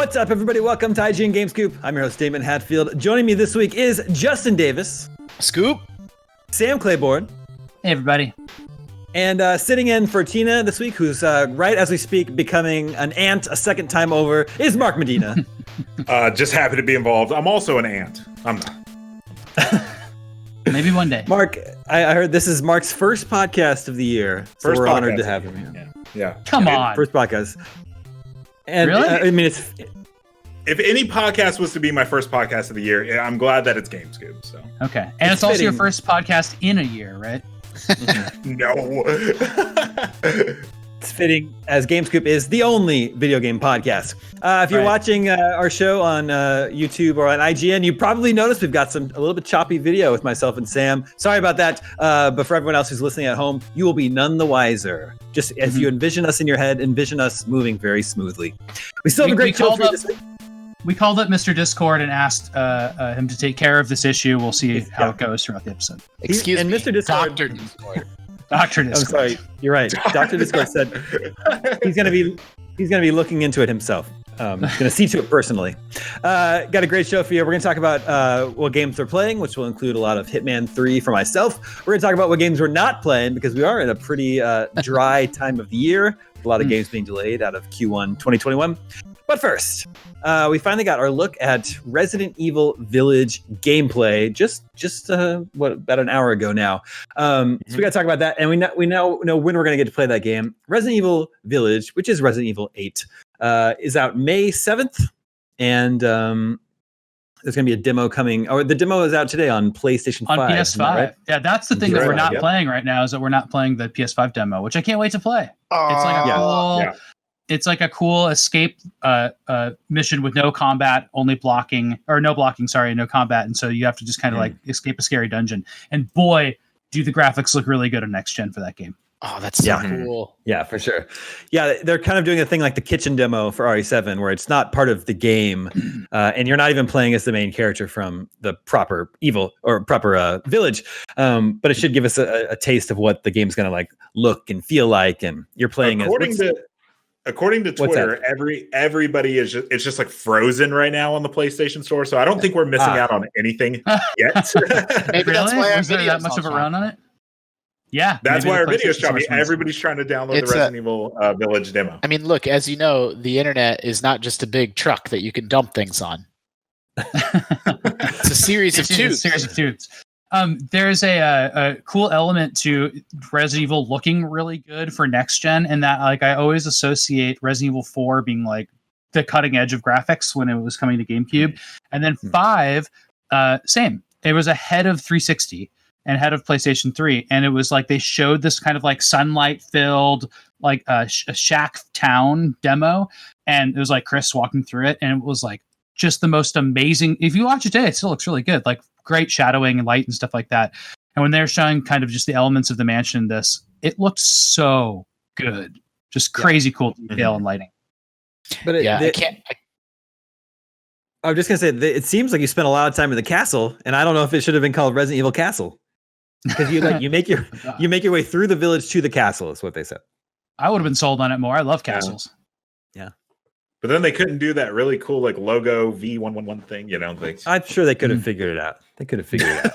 What's up, everybody? Welcome to IGN Game Scoop. I'm your host, Daemon Hatfield. Joining me this week is Justin Davis. Scoop. Sam Claiborn. Hey, everybody. And sitting in for Tina this week, who's right as we speak becoming an aunt a second time over, is Mark Medina. Just happy to be involved. I'm also an aunt. I'm not. Maybe one day. Mark, I heard this is Mark's first podcast of the year. So we're honored to have him here. Yeah. Come on. First podcast. And really? I mean, it's... If any podcast was to be my first podcast of the year, I'm glad that it's Game Scoop. So okay, and it's also your first podcast in a year, right? No. It's fitting, as Game Scoop is the only video game podcast. If you're watching our show on YouTube or on IGN, you probably noticed we've got a little bit choppy video with myself and Sam. Sorry about that, but for everyone else who's listening at home, you will be none the wiser. Just as you envision us in your head, envision us moving very smoothly. We still have a great show for you this week. We called up Mr. Discord and asked him to take care of this issue. We'll see how it goes throughout the episode. Excuse me, Mr. Discord. Dr. Discord. Dr. Discord. I'm sorry, you're right. Dr. Discord said he's gonna be looking into it himself. Gonna see to it personally. Got a great show for you. We're gonna talk about what games we're playing, which will include a lot of Hitman 3 for myself. We're gonna talk about what games we're not playing because we are in a pretty dry time of the year. A lot of games being delayed out of Q1 2021. But first, we finally got our look at Resident Evil Village gameplay just about an hour ago now. So we got to talk about that, and we now know when we're going to get to play that game. Resident Evil Village, which is Resident Evil 8, is out May 7th, and there's going to be a demo coming. Or the demo is out today on PlayStation 5. On PS5. Right? Yeah, that's the thing that we're not playing right now, is that we're not playing the PS5 demo, which I can't wait to play. It's like a cool... It's like a cool escape mission with no combat, only blocking, or no blocking, sorry, no combat. And so you have to just kind of like escape a scary dungeon. And boy, do the graphics look really good on next gen for that game. Oh, that's so cool. Yeah, for sure. Yeah, they're kind of doing a thing like the kitchen demo for RE7 where it's not part of the game and you're not even playing as the main character from the proper village. But it should give us a taste of what the game's going to like look and feel like. And you're playing According to Twitter, everybody is just like frozen right now on the PlayStation Store. So I don't think we're missing out on anything yet. Maybe that's why was there that much of a run on it? Yeah, that's why our video's choppy. Everybody's trying to download the Resident Evil Village demo. I mean, look, as you know, the internet is not just a big truck that you can dump things on. It's a series of tubes. There's a cool element to Resident Evil looking really good for next gen, and that like I always associate Resident Evil 4 being like the cutting edge of graphics when it was coming to GameCube, and then 5, same. It was ahead of 360 and ahead of PlayStation 3, and it was like they showed this kind of like sunlight filled like a shack town demo, and it was like Chris walking through it, and it was like just the most amazing. If you watch it today, it still looks really good. Like great shadowing and light and stuff like that. And when they're showing kind of just the elements of the mansion in this, it looked so good. Just crazy cool detail and lighting. But I was just going to say, it seems like you spent a lot of time in the castle, and I don't know if it should have been called Resident Evil Castle. Because you make your way through the village to the castle, is what they said. I would have been sold on it more. I love castles. Yeah. But then they couldn't do that really cool like logo V111 thing, Like, I'm sure they could have figured it out.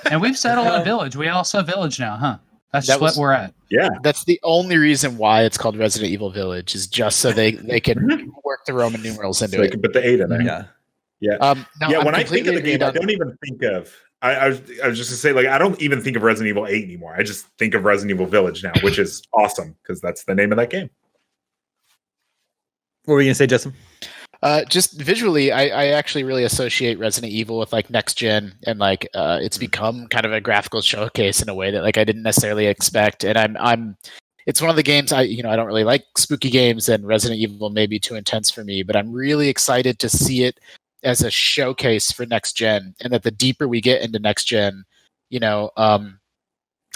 And we've settled on Village. We also have Village now, huh? That's what we're at. Yeah. That's the only reason why it's called Resident Evil Village, is just so they can work the Roman numerals into it. They can put the 8 in there. Yeah. When I think of the game, I don't even think of... I was just going to say, like, I don't even think of Resident Evil 8 anymore. I just think of Resident Evil Village now, which is awesome because that's the name of that game. What were you going to say, Justin? Just visually, I actually really associate Resident Evil with like next gen, and like it's become kind of a graphical showcase in a way that like I didn't necessarily expect. And it's one of the games I don't really like spooky games, and Resident Evil may be too intense for me, but I'm really excited to see it as a showcase for next gen, and that the deeper we get into next gen,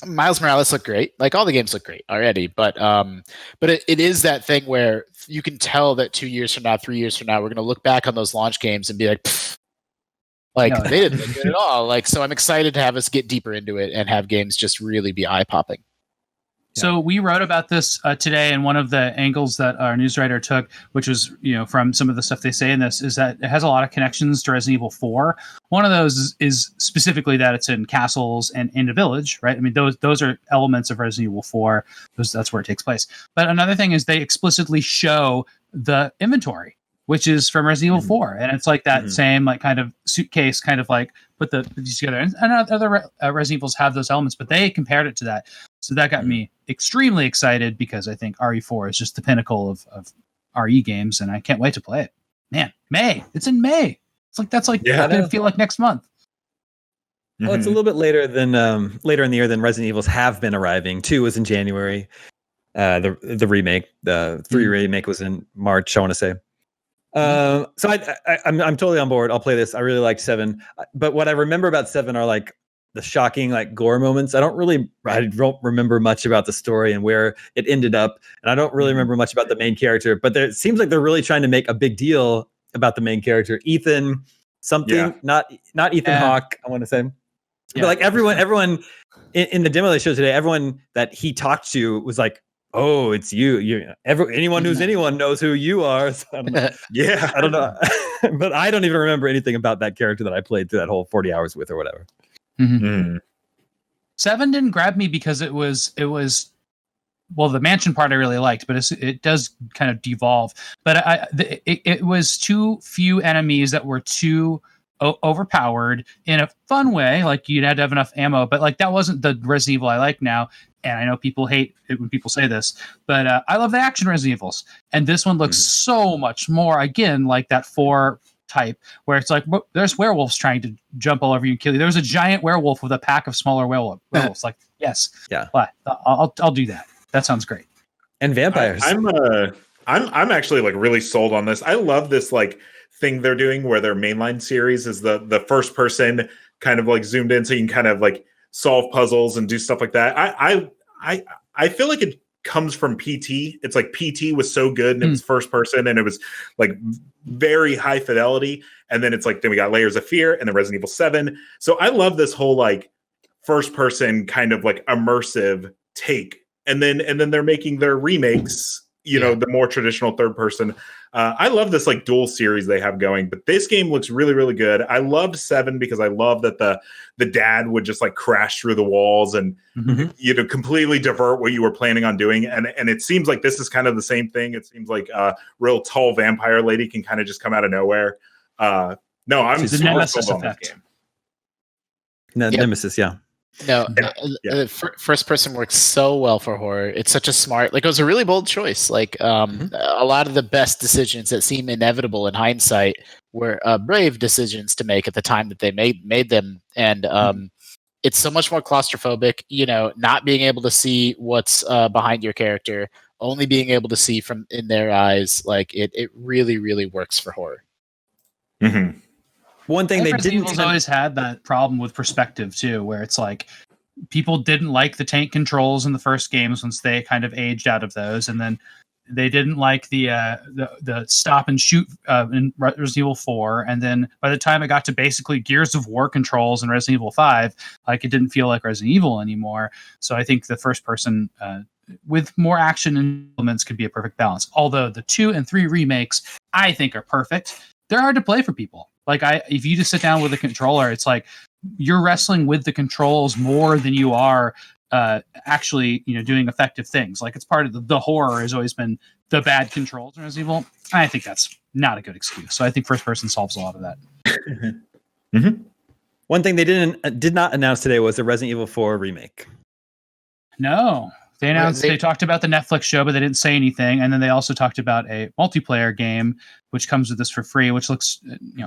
Miles Morales looked great. Like all the games look great already, but it is that thing where you can tell that 2 years from now, 3 years from now, we're going to look back on those launch games and be like, they didn't look good at all. Like, so I'm excited to have us get deeper into it and have games just really be eye popping. So we wrote about this today, and one of the angles that our news writer took, which was from some of the stuff they say in this, is that it has a lot of connections to Resident Evil 4. One of those is specifically that it's in castles and in a village, right? I mean, those are elements of Resident Evil 4. That's where it takes place. But another thing is they explicitly show the inventory, which is from Resident Evil 4, and it's like that same like kind of suitcase, kind of like put these together. And other Resident Evils have those elements, but they compared it to that. So that got me extremely excited because I think RE4 is just the pinnacle of RE games, and I can't wait to play it. Man, May. It's in May. That's gonna feel like next month. Well, it's a little bit later than later in the year than Resident Evils have been arriving. 2 was in January. The remake, the 3 remake was in March, I want to say. So I'm totally on board. I'll play this. I really liked 7, but what I remember about 7 are like the shocking like gore moments. I don't remember much about the story and where it ended up, and I don't really remember much about the main character. But it seems like they're really trying to make a big deal about the main character, Ethan something, not Ethan Hawke, I want to say. But like everyone in the demo they showed today, everyone that he talked to was like, "Oh, it's you. Anyone who's anyone knows who you are." So I don't know. I don't know, but I don't even remember anything about that character that I played through that whole 40 hours with or whatever. 7 didn't grab me because it was well, the mansion part I really liked, but it does kind of devolve. But it was too few enemies that were too overpowered in a fun way. Like you'd had to have enough ammo, but like that wasn't the Resident Evil I like now. And I know people hate it when people say this, but I love the action Resident Evils. And this one looks so much more, again, like that 4 type, where it's like, there's werewolves trying to jump all over you and kill you. There was a giant werewolf with a pack of smaller werewolves. Like, yes. Yeah. I'll do that. That sounds great. And vampires. I'm actually like really sold on this. I love this like thing they're doing where their mainline series is the first person kind of like zoomed in so you can kind of like solve puzzles and do stuff like that. I feel like it comes from PT. It's like PT was so good and it was first person and it was like very high fidelity. And then it's like, then we got Layers of Fear and then Resident Evil 7. So I love this whole like first person kind of like immersive take. And then they're making their remakes, the more traditional third person. I love this like dual series they have going, but this game looks really, really good. I loved 7 because I love that the dad would just like crash through the walls and completely divert what you were planning on doing. And it seems like this is kind of the same thing. It seems like a real tall vampire lady can kind of just come out of nowhere. No, I'm super Nemesis sold on this game. Nemesis, yeah. No, first person works so well for horror. It's such a smart, like it was a really bold choice. Like a lot of the best decisions that seem inevitable in hindsight were brave decisions to make at the time that they made them. And it's so much more claustrophobic, not being able to see what's behind your character, only being able to see from in their eyes. Like it really, really works for horror. One thing they didn't always had that problem with perspective too, where it's like people didn't like the tank controls in the first games once they kind of aged out of those, and then they didn't like the stop and shoot in Resident Evil 4, and then by the time it got to basically Gears of War controls in Resident Evil 5, like it didn't feel like Resident Evil anymore. So I think the first person with more action elements could be a perfect balance. Although the 2 and 3 remakes I think are perfect. They're hard to play for people. Like if you just sit down with a controller, it's like you're wrestling with the controls more than you are actually, doing effective things. Like it's part of the horror has always been the bad controls in Resident Evil. I think that's not a good excuse. So I think first person solves a lot of that. One thing they did not announce today was the Resident Evil 4 remake. No. They announced they talked about the Netflix show, but they didn't say anything. And then they also talked about a multiplayer game, which comes with this for free, which looks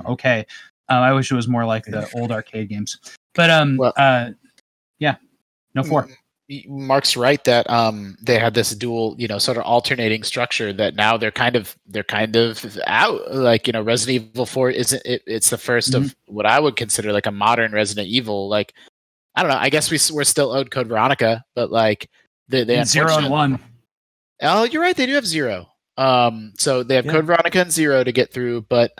okay. I wish it was more like the old arcade games. But no 4. Mark's right that they had this dual, sort of alternating structure that now they're kind of out. Like Resident Evil 4 isn't it's the first of what I would consider like a modern Resident Evil. Like I don't know. I guess we're still owed Code Veronica, but like. They 0 and 1. Oh, you're right. They do have 0. So they have Code Veronica and 0 to get through, but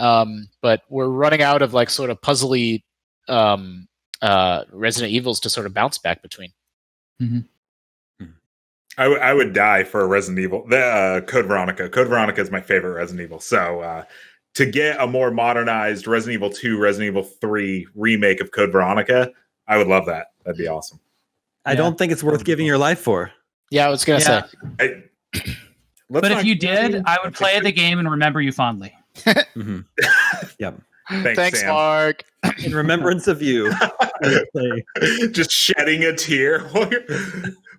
we're running out of like sort of puzzly Resident Evils to sort of bounce back between. I would die for a Resident Evil. Code Veronica. Code Veronica is my favorite Resident Evil. So to get a more modernized Resident Evil 2, Resident Evil 3 remake of Code Veronica, I would love that. That'd be awesome. I don't think it's worth giving your life for. Yeah, I was gonna say. But if you did, I would play the game and remember you fondly. Mm-hmm. Yep. Thanks, Sam. Mark. In remembrance of you. Just shedding a tear.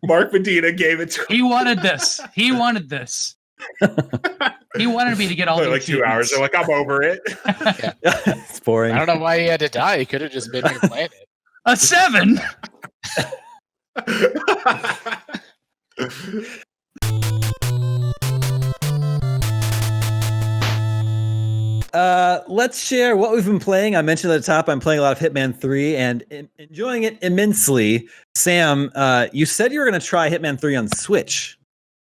Mark Medina gave it to He wanted this. He wanted this. He wanted me to get all the like 2 hours. They're like, I'm over it. It's boring. I don't know why he had to die. He could have just been here playing it. A 7. Let's share what we've been playing. I mentioned at the top I'm playing a lot of Hitman 3 and enjoying it immensely. Sam, you said you were going to try Hitman 3 on Switch.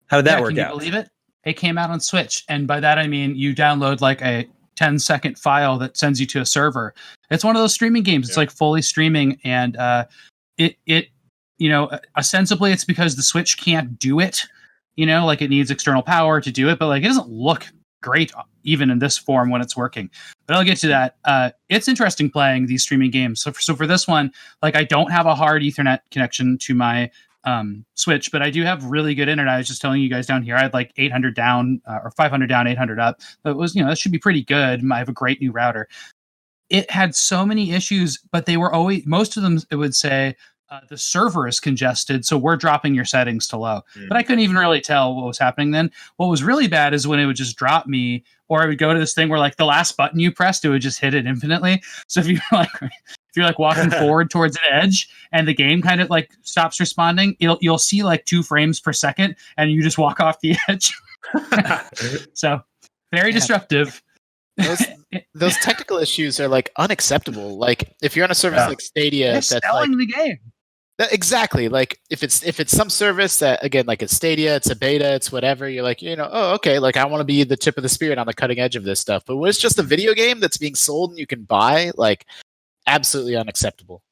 How did that work out? Can you believe it? It came out on Switch, and by that I mean you download like a 10-second file that sends you to a server. It's one of those streaming games. It's like fully streaming, and it ostensibly it's because the Switch can't do it. Like it needs external power to do it, but like it doesn't look great even in this form when it's working. But I'll get to that. It's interesting playing these streaming games. So for this one, like I don't have a hard Ethernet connection to my Switch, but I do have really good internet. I was just telling you guys down here, I had like 800 down or 500 down, 800 up. But it was, that should be pretty good. I have a great new router. It had so many issues, but they were always, most of them, it would say, the server is congested, so we're dropping your settings to low. But I couldn't even really tell what was happening then. What was really bad is when it would just drop me, or I would go to this thing where like the last button you pressed, it would just hit it infinitely. So if you're like walking forward towards an edge and the game kind of like stops responding, you'll see like 2 frames per second and you just walk off the edge. So very disruptive. Those technical issues are like unacceptable. Like if you're on a service like Stadia, that's like the game. Exactly. Like if it's some service that, again, like it's Stadia, it's a beta, it's whatever, you're like, oh, okay, like I want to be the tip of the spear on the cutting edge of this stuff. But when it's just a video game that's being sold and you can buy, like absolutely unacceptable.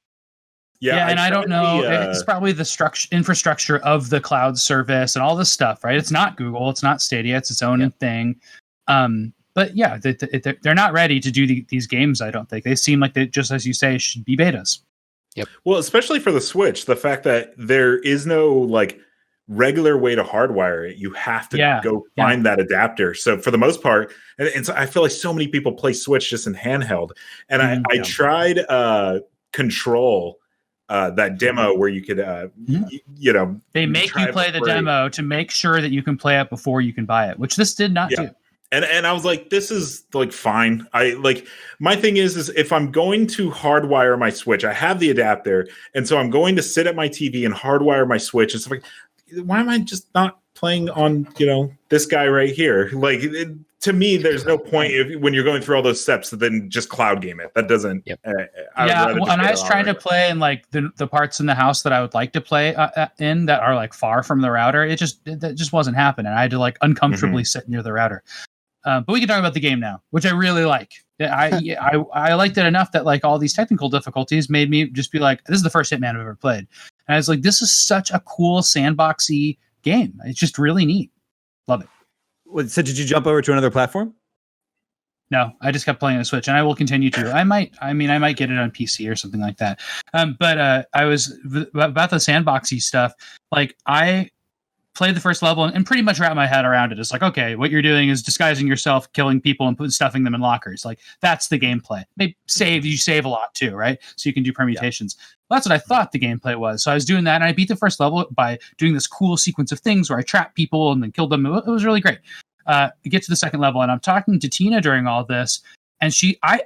Yeah, and I don't know. It's probably the infrastructure of the cloud service and all this stuff, right? It's not Google, it's not Stadia, it's its own thing. But yeah, they're not ready to do these games, I don't think. They seem like they, just as you say, should be betas. Yep. Well, especially for the Switch, the fact that there is no like regular way to hardwire it, you have to go find that adapter. So for the most part, and so I feel like so many people play Switch just in handheld. And I tried Control, that demo where you could, they make you play the demo to make sure that you can play it before you can buy it, which this did not do. And I was like, this is like fine. My thing is if I'm going to hardwire my Switch, I have the adapter, and so I'm going to sit at my TV and hardwire my Switch. And stuff like, why am I just not playing on this guy right here? Like to me, there's no point when you're going through all those steps to then just cloud game it. That doesn't. And I was trying to play in like the parts in the house that I would like to play in that are like far from the router. That just wasn't happening. I had to like uncomfortably sit near the router. But we can talk about the game now, which I really like. I liked it enough that like all these technical difficulties made me just be like, this is the first Hitman I've ever played. And I was like, this is such a cool sandboxy game. It's just really neat. Love it. So did you jump over to another platform? No, I just kept playing on the Switch, and I will continue to. I might get it on PC or something like that. But I was about the sandboxy stuff. Like I played the first level and pretty much wrap my head around it. It's like, okay, what you're doing is disguising yourself, killing people, and stuffing them in lockers. Like that's the gameplay. You save a lot too, right? So you can do permutations. Well, that's what I thought the gameplay was. So I was doing that, and I beat the first level by doing this cool sequence of things where I trap people and then killed them. It was really great. Get to the second level, and I'm talking to Tina during all this, and I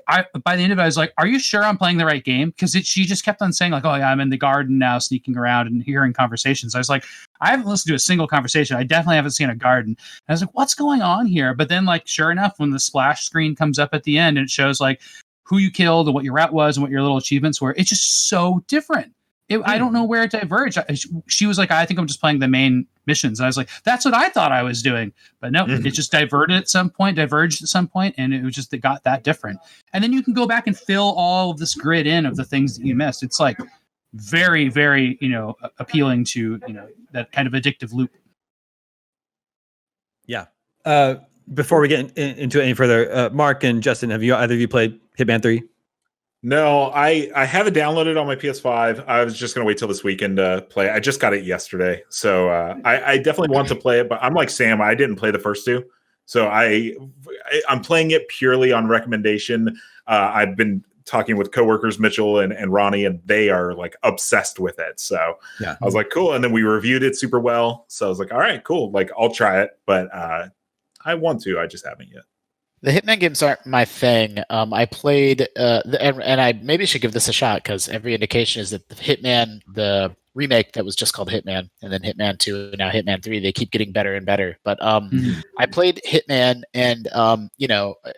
by the end of it, I was like, "Are you sure I'm playing the right game?" Because she just kept on saying like, "Oh yeah, I'm in the garden now, sneaking around and hearing conversations." I was like, "I haven't listened to a single conversation. I definitely haven't seen a garden." And I was like, "What's going on here?" But then, like, sure enough, when the splash screen comes up at the end and it shows like who you killed and what your route was and what your little achievements were, it's just so different. I don't know where it diverged. She was like, I think I'm just playing the main missions. And I was like, that's what I thought I was doing. But no, it just diverged at some point, and it was just, it got that different. And then you can go back and fill all of this grid in of the things that you missed. It's like, very, very, appealing to, that kind of addictive loop. Yeah. Before we get into it any further, Mark and Justin, have either of you played Hitman 3? No, I have it downloaded on my PS5. I was just gonna wait till this weekend to play. I just got it yesterday, so I definitely want to play it. But I'm like Sam, I didn't play the first two, so I'm playing it purely on recommendation. I've been talking with coworkers Mitchell and Ronnie, and they are like obsessed with it. So yeah, I was like, cool. And then we reviewed it super well. So I was like, all right, cool. Like I'll try it, but I want to. I just haven't yet. The Hitman games aren't my thing. I played, and I maybe should give this a shot because every indication is that the Hitman, the remake that was just called Hitman, and then Hitman 2, and now Hitman 3, they keep getting better and better. But I played Hitman, and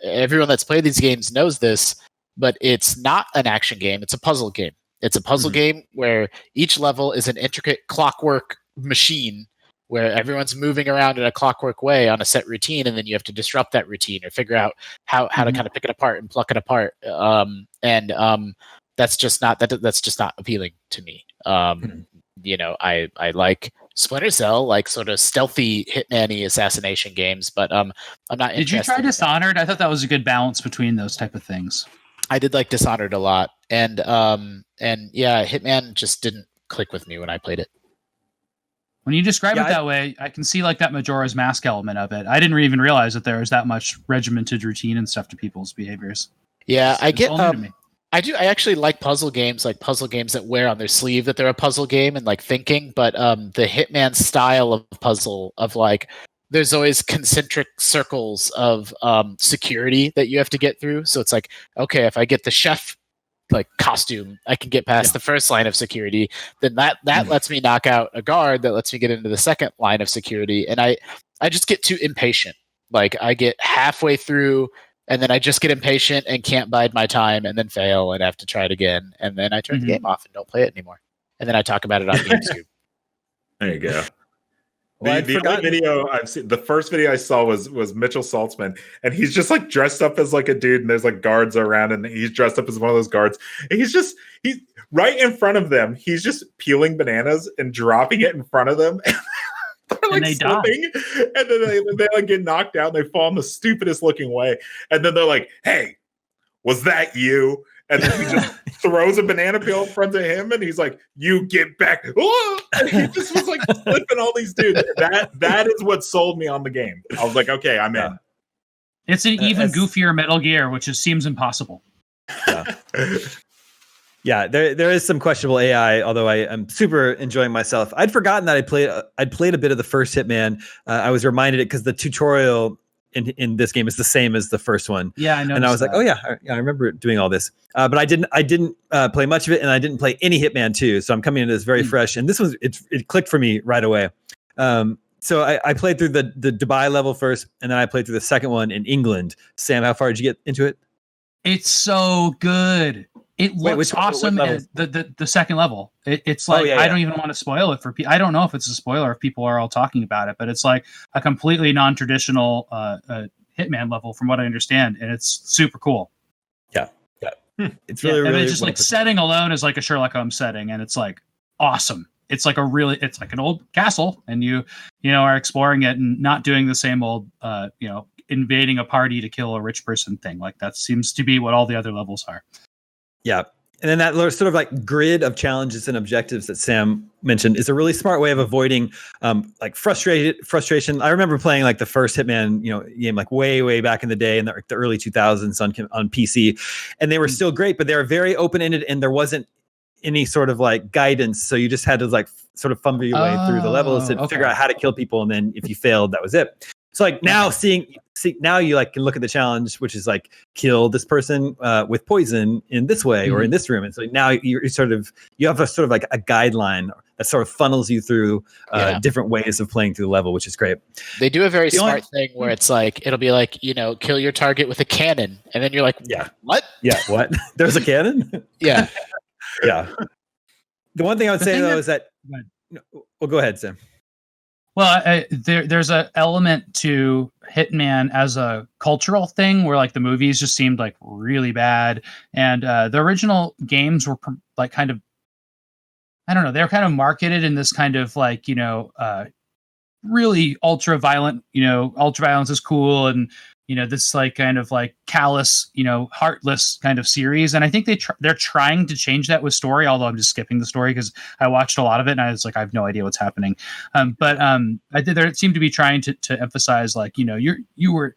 everyone that's played these games knows this, but it's not an action game. It's a puzzle game. It's a puzzle game where each level is an intricate clockwork machine where everyone's moving around in a clockwork way on a set routine, and then you have to disrupt that routine or figure out how to kind of pick it apart and pluck it apart. That's just not appealing to me. I like Splinter Cell, like sort of stealthy Hitman-y assassination games, but I'm not interested. Did you try Dishonored? I thought that was a good balance between those type of things. I did like Dishonored a lot, and yeah, Hitman just didn't click with me when I played it. When you describe it that way, I can see like that Majora's Mask element of it. I didn't even realize that there was that much regimented routine and stuff to people's behaviors. Yeah, I get. I do. I actually like puzzle games that wear on their sleeve that they're a puzzle game and like thinking. But the Hitman style of puzzle of like, there's always concentric circles of security that you have to get through. So it's like, okay, if I get the chef like costume, I can get past the first line of security. Then that lets me knock out a guard. That lets me get into the second line of security. And I just get too impatient. Like I get halfway through, and then I just get impatient and can't bide my time, and then fail and have to try it again. And then I turn the game off and don't play it anymore. And then I talk about it on GameScoop. There you go. The only video I've seen, the first video I saw was Mitchell Saltzman, and he's just like dressed up as like a dude, and there's like guards around, and he's dressed up as one of those guards, and he's right in front of them. He's just peeling bananas and dropping it in front of them. They're like slipping, and then they like get knocked out, and they fall in the stupidest looking way, and then they're like, "Hey, was that you?" And then he just throws a banana peel in front of him, and he's like, "You get back!" And he just was like flipping all these dudes. That is what sold me on the game. I was like, "Okay, I'm in." It's an even goofier Metal Gear, which seems impossible. Yeah. Yeah, there is some questionable AI, although I am super enjoying myself. I'd forgotten that I'd played a bit of the first Hitman. I was reminded it because the tutorial in this game is the same as the first one. Yeah, I know. And I was like, oh yeah, I remember doing all this. But I didn't play much of it, and I didn't play any Hitman 2. So I'm coming into this very fresh, and this was it clicked for me right away. So I played through the Dubai level first, and then I played through the second one in England. Sam, how far did you get into it? It's so good. It looks awesome. The second level. It's like I don't even want to spoil it for people. I don't know if it's a spoiler if people are all talking about it, but it's like a completely non-traditional Hitman level, from what I understand, and it's super cool. Yeah. It's really, really. It's just like setting alone is like a Sherlock Holmes setting, and it's like awesome. It's like it's like an old castle, and you are exploring it and not doing the same old invading a party to kill a rich person thing. Like that seems to be what all the other levels are. Yeah. And then that sort of like grid of challenges and objectives that Sam mentioned is a really smart way of avoiding like frustration. I remember playing like the first Hitman, game like way back in the day in the early 2000s on PC, and they were still great, but they were very open-ended, and there wasn't any sort of like guidance. So you just had to like sort of fumble your way through the levels and figure out how to kill people, and then if you failed, that was it. So like now now you like can look at the challenge, which is like kill this person with poison in this way or in this room, and so now you have a sort of like a guideline that sort of funnels you through different ways of playing through the level, which is great. They do a very smart thing where it's like it'll be like kill your target with a cannon, and then you're like, what? Yeah, what? There's a cannon? Yeah. Yeah. The one thing I would say though is that go ahead, Sam. Well, there's an element to Hitman as a cultural thing where like the movies just seemed like really bad, and the original games were like kind of I don't know, they're kind of marketed in this kind of like, really ultra violent, ultra violence is cool. And, this like kind of like callous, heartless kind of series. And I think they're trying to change that with story, although I'm just skipping the story because I watched a lot of it and I was like, I have no idea what's happening. But I think they seem to be trying to emphasize like, you were,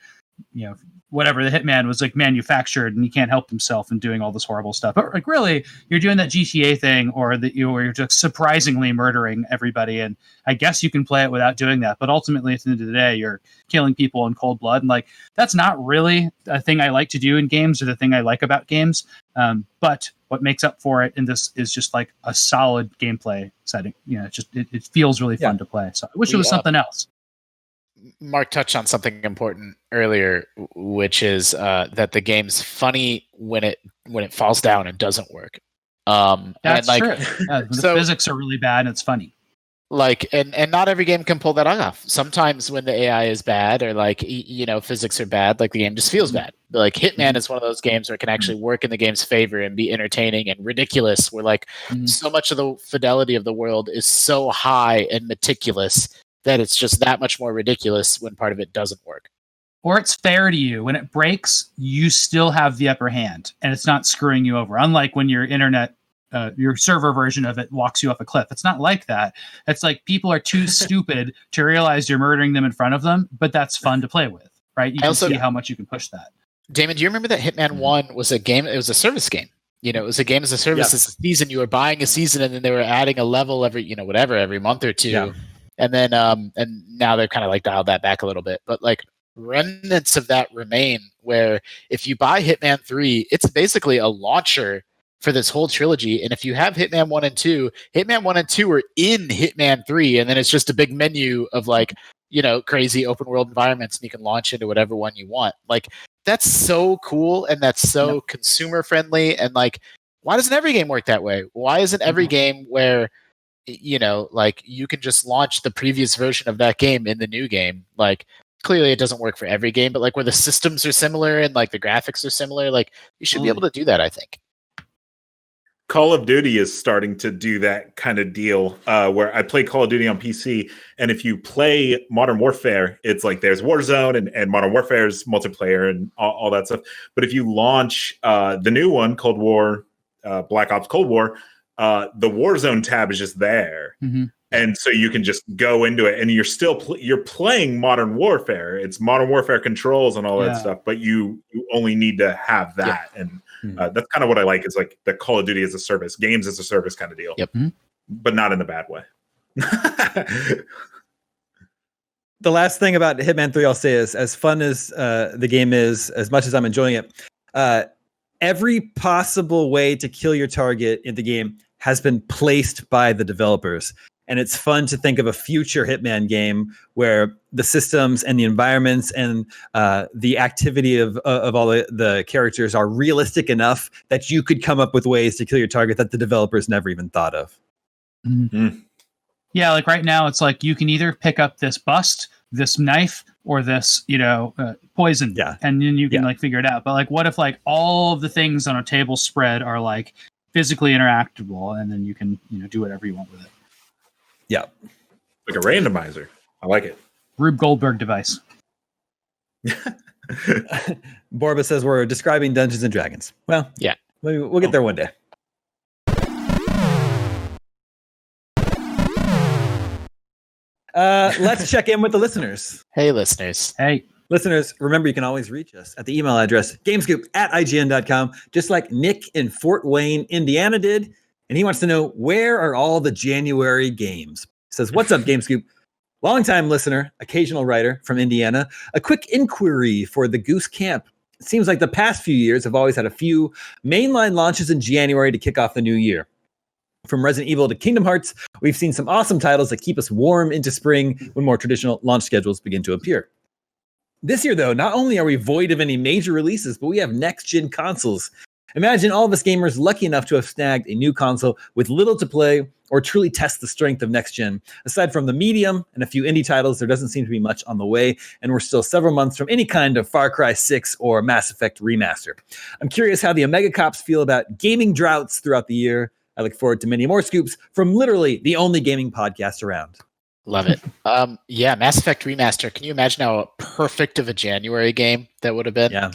whatever, the hitman was like manufactured and he can't help himself and doing all this horrible stuff. But like really, you're doing that GTA thing or that you're just surprisingly murdering everybody. And I guess you can play it without doing that. But ultimately, at the end of the day, you're killing people in cold blood. And like, that's not really a thing I like to do in games or the thing I like about games. But what makes up for it in this is just like a solid gameplay setting. It feels really fun to play. So I wish it was something else. Mark touched on something important earlier, which is that the game's funny when it falls down and doesn't work. That's and, true. The physics are really bad and it's funny. Like, and not every game can pull that off. Sometimes when the AI is bad or like, physics are bad, like the game just feels bad. Like Hitman is one of those games where it can actually work in the game's favor and be entertaining and ridiculous, where like so much of the fidelity of the world is so high and meticulous that it's just that much more ridiculous when part of it doesn't work. Or it's fair to you. When it breaks, you still have the upper hand and it's not screwing you over. Unlike when your internet, your server version of it walks you off a cliff. It's not like that. It's like people are too stupid to realize you're murdering them in front of them, but that's fun to play with, right? You can see how much you can push that. Damon, do you remember that Hitman 1 was a game? It was a service game. It was a game as a service as a season. You were buying a season and then they were adding a level every month or two. Yeah. And then, and now they've kind of like dialed that back a little bit, but like remnants of that remain. Where if you buy Hitman 3, it's basically a launcher for this whole trilogy. And if you have Hitman 1 and 2, Hitman 1 and 2 are in Hitman 3, and then it's just a big menu of like crazy open world environments, and you can launch into whatever one you want. Like that's so cool, and that's so consumer friendly. And like, why doesn't every game work that way? Why isn't every game where like you can just launch the previous version of that game in the new game? Like clearly it doesn't work for every game, but like where the systems are similar and like the graphics are similar, like you should be able to do that, I think. Call of Duty is starting to do that kind of deal where I play Call of Duty on PC, and if you play Modern Warfare, it's like there's Warzone and Modern Warfare's multiplayer and all that stuff. But if you launch the new one, Cold War, Black Ops Cold War, the Warzone tab is just there. And so you can just go into it, and you're still you're playing Modern Warfare. It's Modern Warfare controls and all that stuff, but you only need to have that. And that's kind of what I like, is like the Call of Duty as a service, games as a service kind of deal, but not in a bad way. The last thing about Hitman 3 I'll say is, as fun as the game is, as much as I'm enjoying it, every possible way to kill your target in the game has been placed by the developers. And it's fun to think of a future Hitman game where the systems and the environments and the activity of all the characters are realistic enough that you could come up with ways to kill your target that the developers never even thought of. Yeah, like right now, it's like you can either pick up this bust, this knife, or this, poison. Yeah. And then you can like figure it out. But like, what if like all of the things on a table spread are like physically interactable, and then you can, do whatever you want with it. Yeah. Like a randomizer. I like it. Rube Goldberg device. Borba says we're describing Dungeons and Dragons. Well, yeah, maybe we'll get there one day. Let's check in with the listeners. Hey, listeners. Hey. Listeners, remember you can always reach us at the email address gamescoop@ign.com, just like Nick in Fort Wayne, Indiana did. And he wants to know, where are all the January games? He says, what's up, GameScoop? Longtime listener, occasional writer from Indiana. A quick inquiry for the Goose Camp. It seems like the past few years have always had a few mainline launches in January to kick off the new year. From Resident Evil to Kingdom Hearts, we've seen some awesome titles that keep us warm into spring when more traditional launch schedules begin to appear. This year, though, not only are we void of any major releases, but we have next-gen consoles. Imagine all of us gamers lucky enough to have snagged a new console with little to play or truly test the strength of next gen. Aside from the medium and a few indie titles, there doesn't seem to be much on the way, and we're still several months from any kind of Far Cry 6 or Mass Effect remaster. I'm curious how the Omega Cops feel about gaming droughts throughout the year. I look forward to many more scoops from literally the only gaming podcast around. Love it. Yeah, Mass Effect Remaster. Can you imagine how perfect of a January game that would have been? Yeah.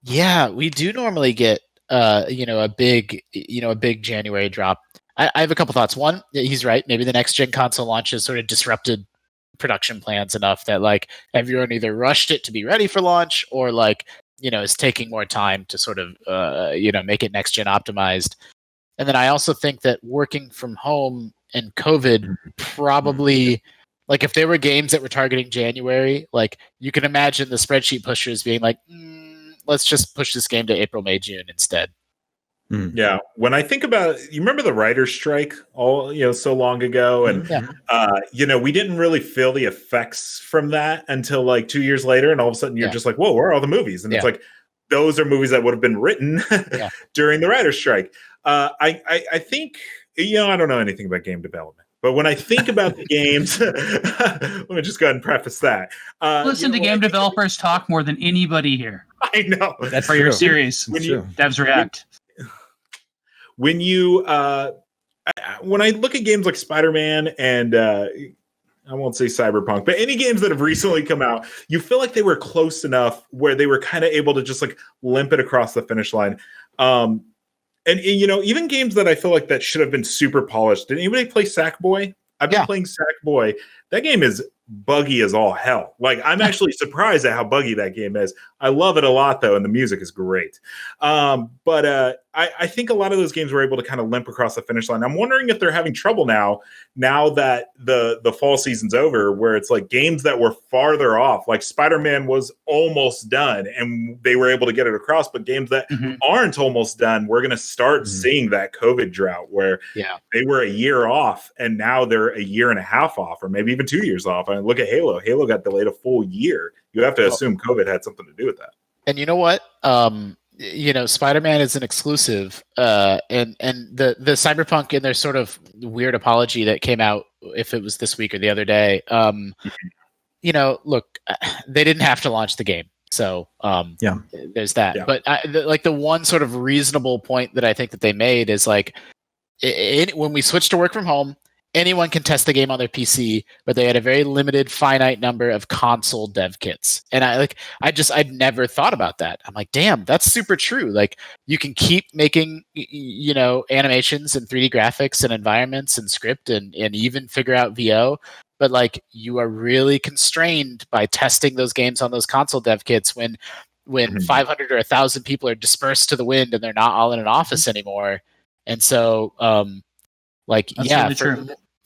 Yeah, we do normally get a big January drop. I have a couple thoughts. One, he's right. Maybe the next gen console launch has sort of disrupted production plans enough that like everyone either rushed it to be ready for launch or like is taking more time to sort of make it next gen optimized. And then I also think that working from home and COVID probably, like if there were games that were targeting January, like you can imagine the spreadsheet pushers being like, let's just push this game to April, May, June instead. Yeah. When I think about, you remember the writer's strike so long ago, and we didn't really feel the effects from that until like 2 years later, and all of a sudden you're just like, whoa, where are all the movies? And it's like, those are movies that would have been written during the writer's strike. I think, I don't know anything about game development, but when I think about the games, let me just go ahead and preface that. Listen to game developers talk more than anybody here. I know. That's for true. your series. Devs React. When I look at games like Spider-Man and I won't say Cyberpunk, but any games that have recently come out, you feel like they were close enough where they were kind of able to just like limp it across the finish line. And even games that I feel like that should have been super polished. Did anybody play Sackboy? I've been playing Sackboy. That game is buggy as all hell. Like, I'm actually surprised at how buggy that game is. I love it a lot, though, and the music is great. But I think a lot of those games were able to kind of limp across the finish line. I'm wondering if they're having trouble now that the fall season's over, where it's like games that were farther off, like Spider-Man was almost done, and they were able to get it across, but games that aren't almost done, we're going to start seeing that COVID drought where they were a year off, and now they're a year and a half off, or maybe even 2 years off. I mean, look at Halo. Halo got delayed a full year. You have to assume COVID had something to do with that. And you know what? Spider-Man is an exclusive, and the Cyberpunk and their sort of weird apology that came out, if it was this week or the other day, look, they didn't have to launch the game. So there's that. Yeah. But the one sort of reasonable point that I think that they made is like, when we switched to work from home, anyone can test the game on their PC, but they had a very limited, finite number of console dev kits. And I'd never thought about that. I'm like, damn, that's super true. Like, you can keep making, animations and 3D graphics and environments and script and even figure out VO, but like, you are really constrained by testing those games on those console dev kits when 500 or 1,000 people are dispersed to the wind and they're not all in an office anymore. And so,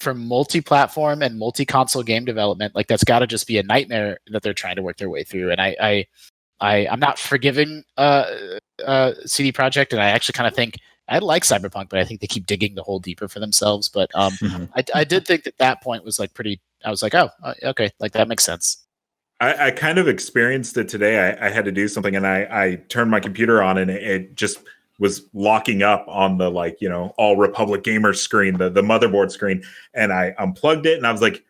for multi-platform and multi-console game development, like that's got to just be a nightmare that they're trying to work their way through. And I'm not forgiving CD Projekt, and I actually kind of think I like Cyberpunk, but I think they keep digging the hole deeper for themselves. But I did think that point was like pretty. I was like, oh, okay, like that makes sense. I kind of experienced it today. I had to do something, and I turned my computer on, and it just was locking up on the All Republic Gamer screen, the motherboard screen, and I unplugged it, and I was like,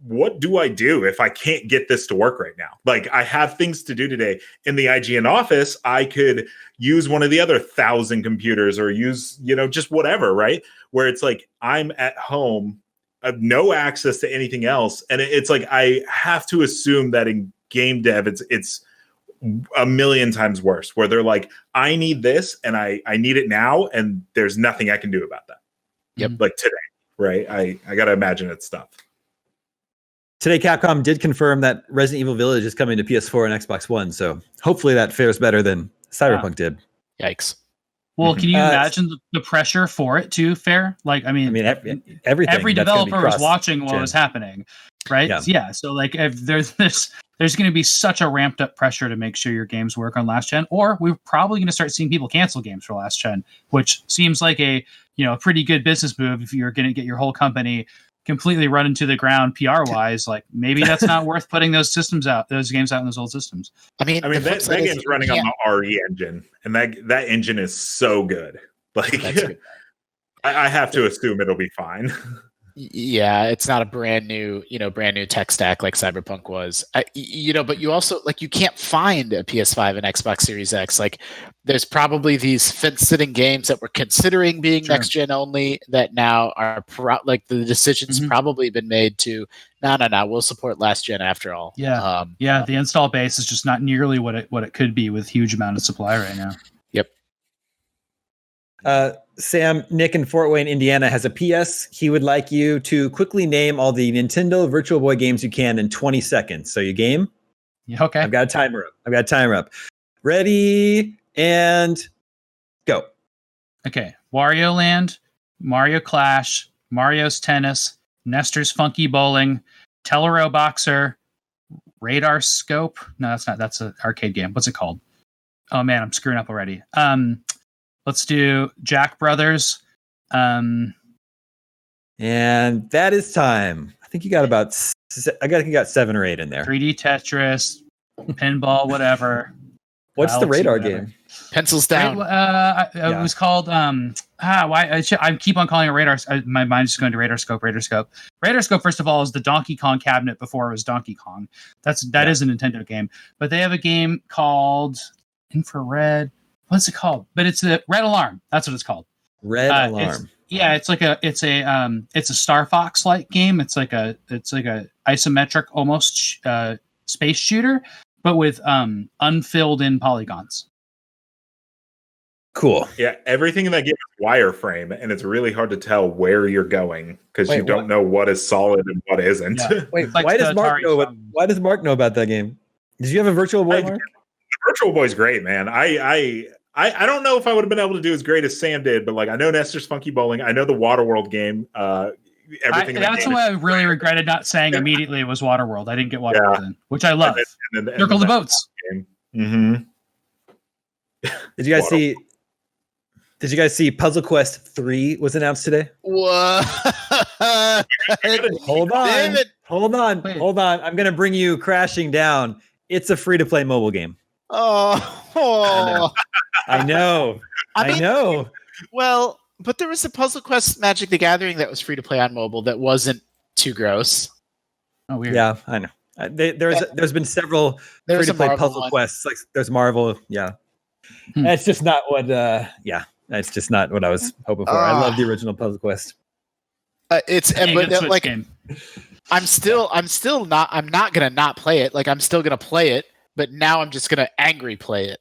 what do I do if I can't get this to work right now? Like, I have things to do today. In the IGN office, I could use one of the other 1,000 computers or use, just whatever, right? Where it's like, I'm at home, I have no access to anything else. And it's like, I have to assume that in game dev, it's a million times worse, where they're like, I need this and I need it now, and there's nothing I can do about that. Yep. Like today, right? I got to imagine it's tough. Today, Capcom did confirm that Resident Evil Village is coming to PS4 and Xbox One, so hopefully that fares better than Cyberpunk did. Yikes. Well, can you imagine the pressure for it to fare? Like, everything. Every developer was watching what was happening, right? Yeah. So, like, if there's going to be such a ramped up pressure to make sure your games work on last gen, or we're probably going to start seeing people cancel games for last gen, which seems like a pretty good business move if you're going to get your whole company completely run into the ground PR wise. Like, maybe that's not worth putting those games out in those old systems. I mean that game's running on the RE engine, and that engine is so good. Like, I have to assume it'll be fine. Yeah, it's not a brand new tech stack like Cyberpunk was. But you also like you can't find a PS5 and Xbox Series X. Like, there's probably these fence-sitting games that we're considering being next gen only that now are the decision's probably been made to no, we'll support last gen after all. Yeah, the install base is just not nearly what it could be with huge amount of supply right now. Yep. Sam, Nick in Fort Wayne, Indiana has a PS. He would like you to quickly name all the Nintendo Virtual Boy games you can in 20 seconds. So you game? Yeah, okay. I've got a timer up. Ready and go. Okay. Wario Land, Mario Clash, Mario's Tennis, Nestor's Funky Bowling, Tellero Boxer, Radar Scope. No, that's not. That's an arcade game. What's it called? Oh man, I'm screwing up already. Let's do Jack Brothers. And that is time. I think you got you got 7 or 8 in there. 3D Tetris, pinball, whatever. What's the radar game? Pencils down. It was called I keep on calling it Radar. My mind's just going to Radar Scope. Radar Scope, first of all, is the Donkey Kong cabinet before it was Donkey Kong. That is a Nintendo game. But they have a game called Infrared. What's it called? But it's a Red Alarm. That's what it's called. Red Alarm. It's a Star Fox like game. It's like a isometric almost space shooter, but with unfilled in polygons. Cool. Yeah, everything in that game is wireframe, and it's really hard to tell where you're going because you don't know what is solid and what isn't. Yeah. Wait, why does Mark know about that game? Did you have a Virtual Boy, Mark? Virtual Boy's great, man. I don't know if I would have been able to do as great as Sam did, but like I know Nestor's Funky Bowling. I know the Waterworld game. Everything. That's why I really regretted not saying immediately it was Waterworld. I didn't get Waterworld in, which I love. And then Circle the Boats. Mm-hmm. Did you guys see Puzzle Quest 3 was announced today? What? Hold on. I'm going to bring you crashing down. It's a free-to-play mobile game. Oh. I know. I know. Well, but there was a Puzzle Quest Magic the Gathering that was free to play on mobile that wasn't too gross. Oh, weird. Yeah, I know. There's been several free to play Puzzle Quests. Like there's Marvel. Yeah, that's just not what. That's just not what I was hoping for. I love the original Puzzle Quest. Game. I'm not gonna not play it. Like I'm still gonna play it, but now I'm just gonna angry play it.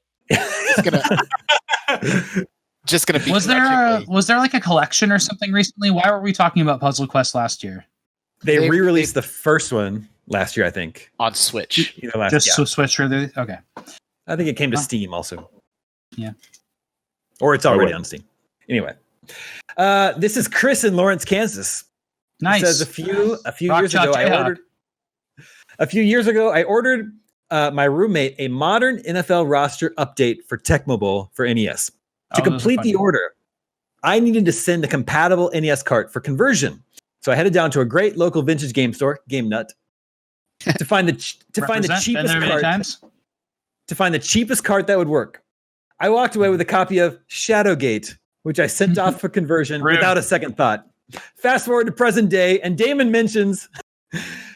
Just gonna be. Was there like a collection or something recently? Why were we talking about Puzzle Quest last year? They re-released the first one last year, I think, on Switch. Switch. Okay. I think it came to Steam also. Yeah. Or it's already on Steam. Anyway, this is Chris in Lawrence, Kansas. Nice. It says a few years ago I ordered my roommate a modern NFL roster update for Tecmo Bowl for NES. To complete the order, I needed to send a compatible NES cart for conversion. So I headed down to a great local vintage game store, Game Nut, to find the cheapest cart that would work. I walked away with a copy of Shadowgate, which I sent off for conversion without a second thought. Fast forward to present day, and Damon mentions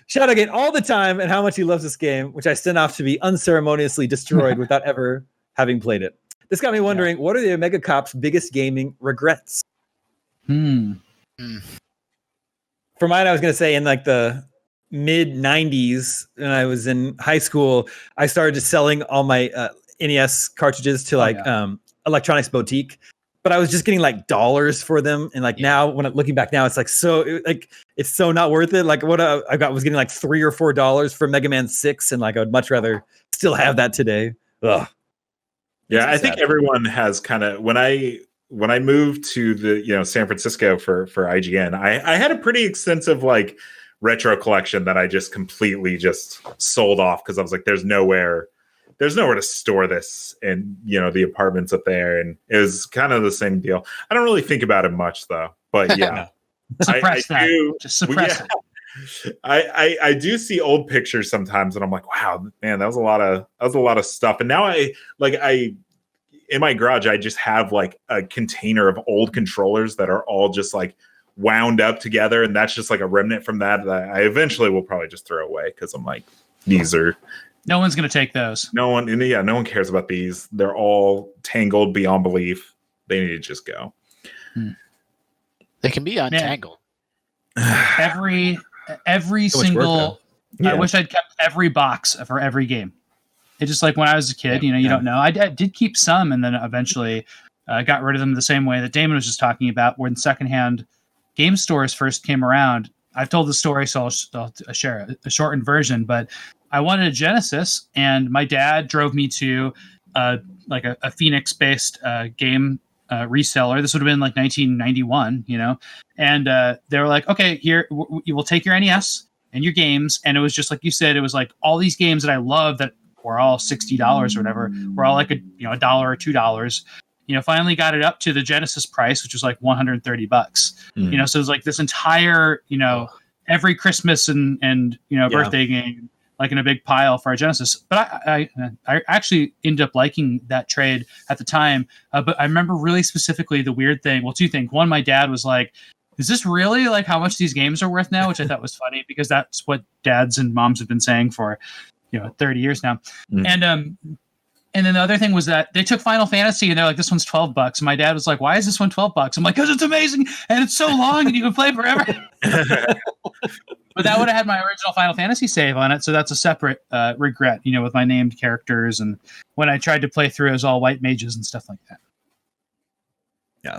Shadowgate all the time and how much he loves this game, which I sent off to be unceremoniously destroyed without ever having played it. This got me wondering, what are the Omega Cops' biggest gaming regrets? For mine, I was going to say in like the mid 90s, when I was in high school, I started just selling all my NES cartridges to Electronics Boutique. But I was just getting like dollars for them. And like now, when I'm looking back now, it's like it's so not worth it. Like what I was getting like $3 or $4 for Mega Man 6. And like I would much rather still have that today. Ugh. Yeah, I think everyone has kind of when I moved to the San Francisco for IGN, I had a pretty extensive like retro collection that I just completely just sold off because I was like, there's nowhere to store this in the apartments up there, and it was kind of the same deal. I don't really think about it much though, but yeah, suppress that. Just suppress it. I do see old pictures sometimes, and I'm like, wow, man, that was a lot of stuff. And now I in my garage, I just have like a container of old controllers that are all just like wound up together, and that's just like a remnant from that I eventually will probably just throw away because I'm like, these are No one's going to take those. no one cares about these. They're all tangled beyond belief. They need to just go. They can be untangled. Every single. Yeah. I wish I'd kept every box for every game. It's just like when I was a kid, you don't know. I did keep some, and then eventually got rid of them the same way that Damon was just talking about. When secondhand game stores first came around, I've told the story, so I'll share a shortened version. But I wanted a Genesis, and my dad drove me to like a Phoenix-based game reseller. This would have been like 1991, and they were like, okay, here you will take your NES and your games. And it was just like you said, it was like all these games that I love that were all $60 or whatever, were all like $1 or $2. Finally got it up to the Genesis price, which was like $130. So it was like this entire, every Christmas and birthday game, like in a big pile for our Genesis. But I actually ended up liking that trade at the time. But I remember really specifically the weird thing. Well, two things. One, my dad was like, is this really like how much these games are worth now? Which I thought was funny because that's what dads and moms have been saying for 30 years now. And then the other thing was that they took Final Fantasy and they're like, this one's $12. And my dad was like, why is this one $12? I'm like, because it's amazing and it's so long and you can play forever. But that would have had my original Final Fantasy save on it. So that's a separate regret, with my named characters. And when I tried to play through, it was all white mages and stuff like that.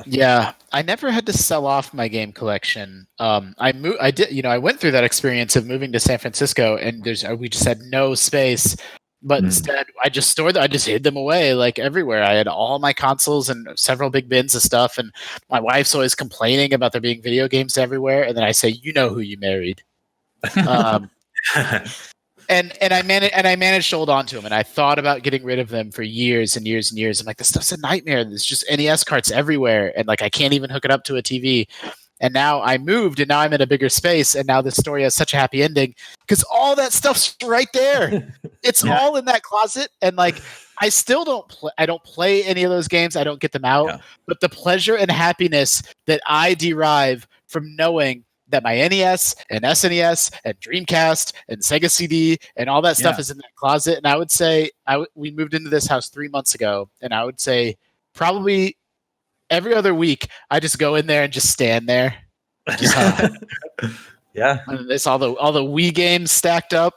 Yeah. I never had to sell off my game collection. I went through that experience of moving to San Francisco, and we just had no space. But instead, I just hid them away like everywhere. I had all my consoles and several big bins of stuff. And my wife's always complaining about there being video games everywhere. And then I say, you know who you married. And I managed to hold on to them. And I thought about getting rid of them for years and years and years. I'm like, this stuff's a nightmare. There's just NES carts everywhere. And like, I can't even hook it up to a TV. And now I moved, and now I'm in a bigger space, and now this story has such a happy ending because all that stuff's right there. It's all in that closet, and like I still don't play any of those games. I don't get them out, but the pleasure and happiness that I derive from knowing that my NES and SNES and Dreamcast and Sega CD and all that stuff is in that closet. And I would say we moved into this house 3 months ago, and I would say probably every other week, I just go in there and just stand there. Yeah. And it's all the Wii games stacked up.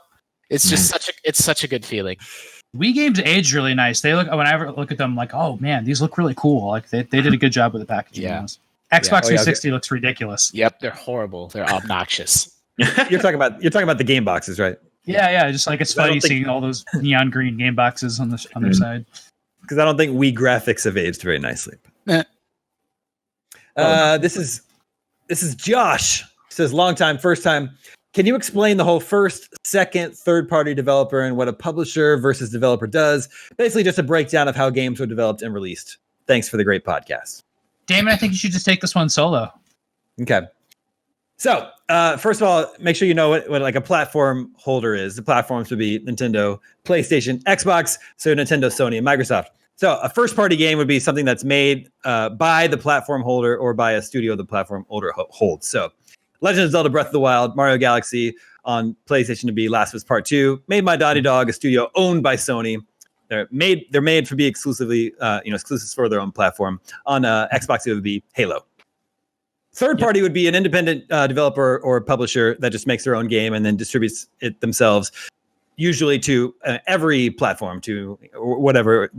It's just such a good feeling. Wii games age really nice. They look, whenever I look at them, like, oh man, these look really cool. Like they did a good job with the packaging. Yeah. Xbox 360 looks ridiculous. Yep, they're horrible. They're obnoxious. You're talking about the game boxes, right? Yeah. Just like it's funny seeing all those neon green game boxes on their side. Because I don't think Wii graphics have aged very nicely. This is Josh. Says long time, first time. Can you explain the whole first, second, third party developer and what a publisher versus developer does? Basically, just a breakdown of how games were developed and released. Thanks for the great podcast. Damon, I think you should just take this one solo. Okay. So, first of all, make sure you know what like a platform holder is. The platforms would be Nintendo, PlayStation, Xbox, so Nintendo, Sony, and Microsoft. So a first-party game would be something that's made by the platform holder or by a studio the platform holder holds. So Legend of Zelda Breath of the Wild, Mario Galaxy on PlayStation to be Last of Us Part 2, made by Naughty Dog, a studio owned by Sony. They're made to be exclusively, exclusives for their own platform. On Xbox, it would be Halo. Third party would be an independent developer or publisher that just makes their own game and then distributes it themselves, usually to every platform, to whatever,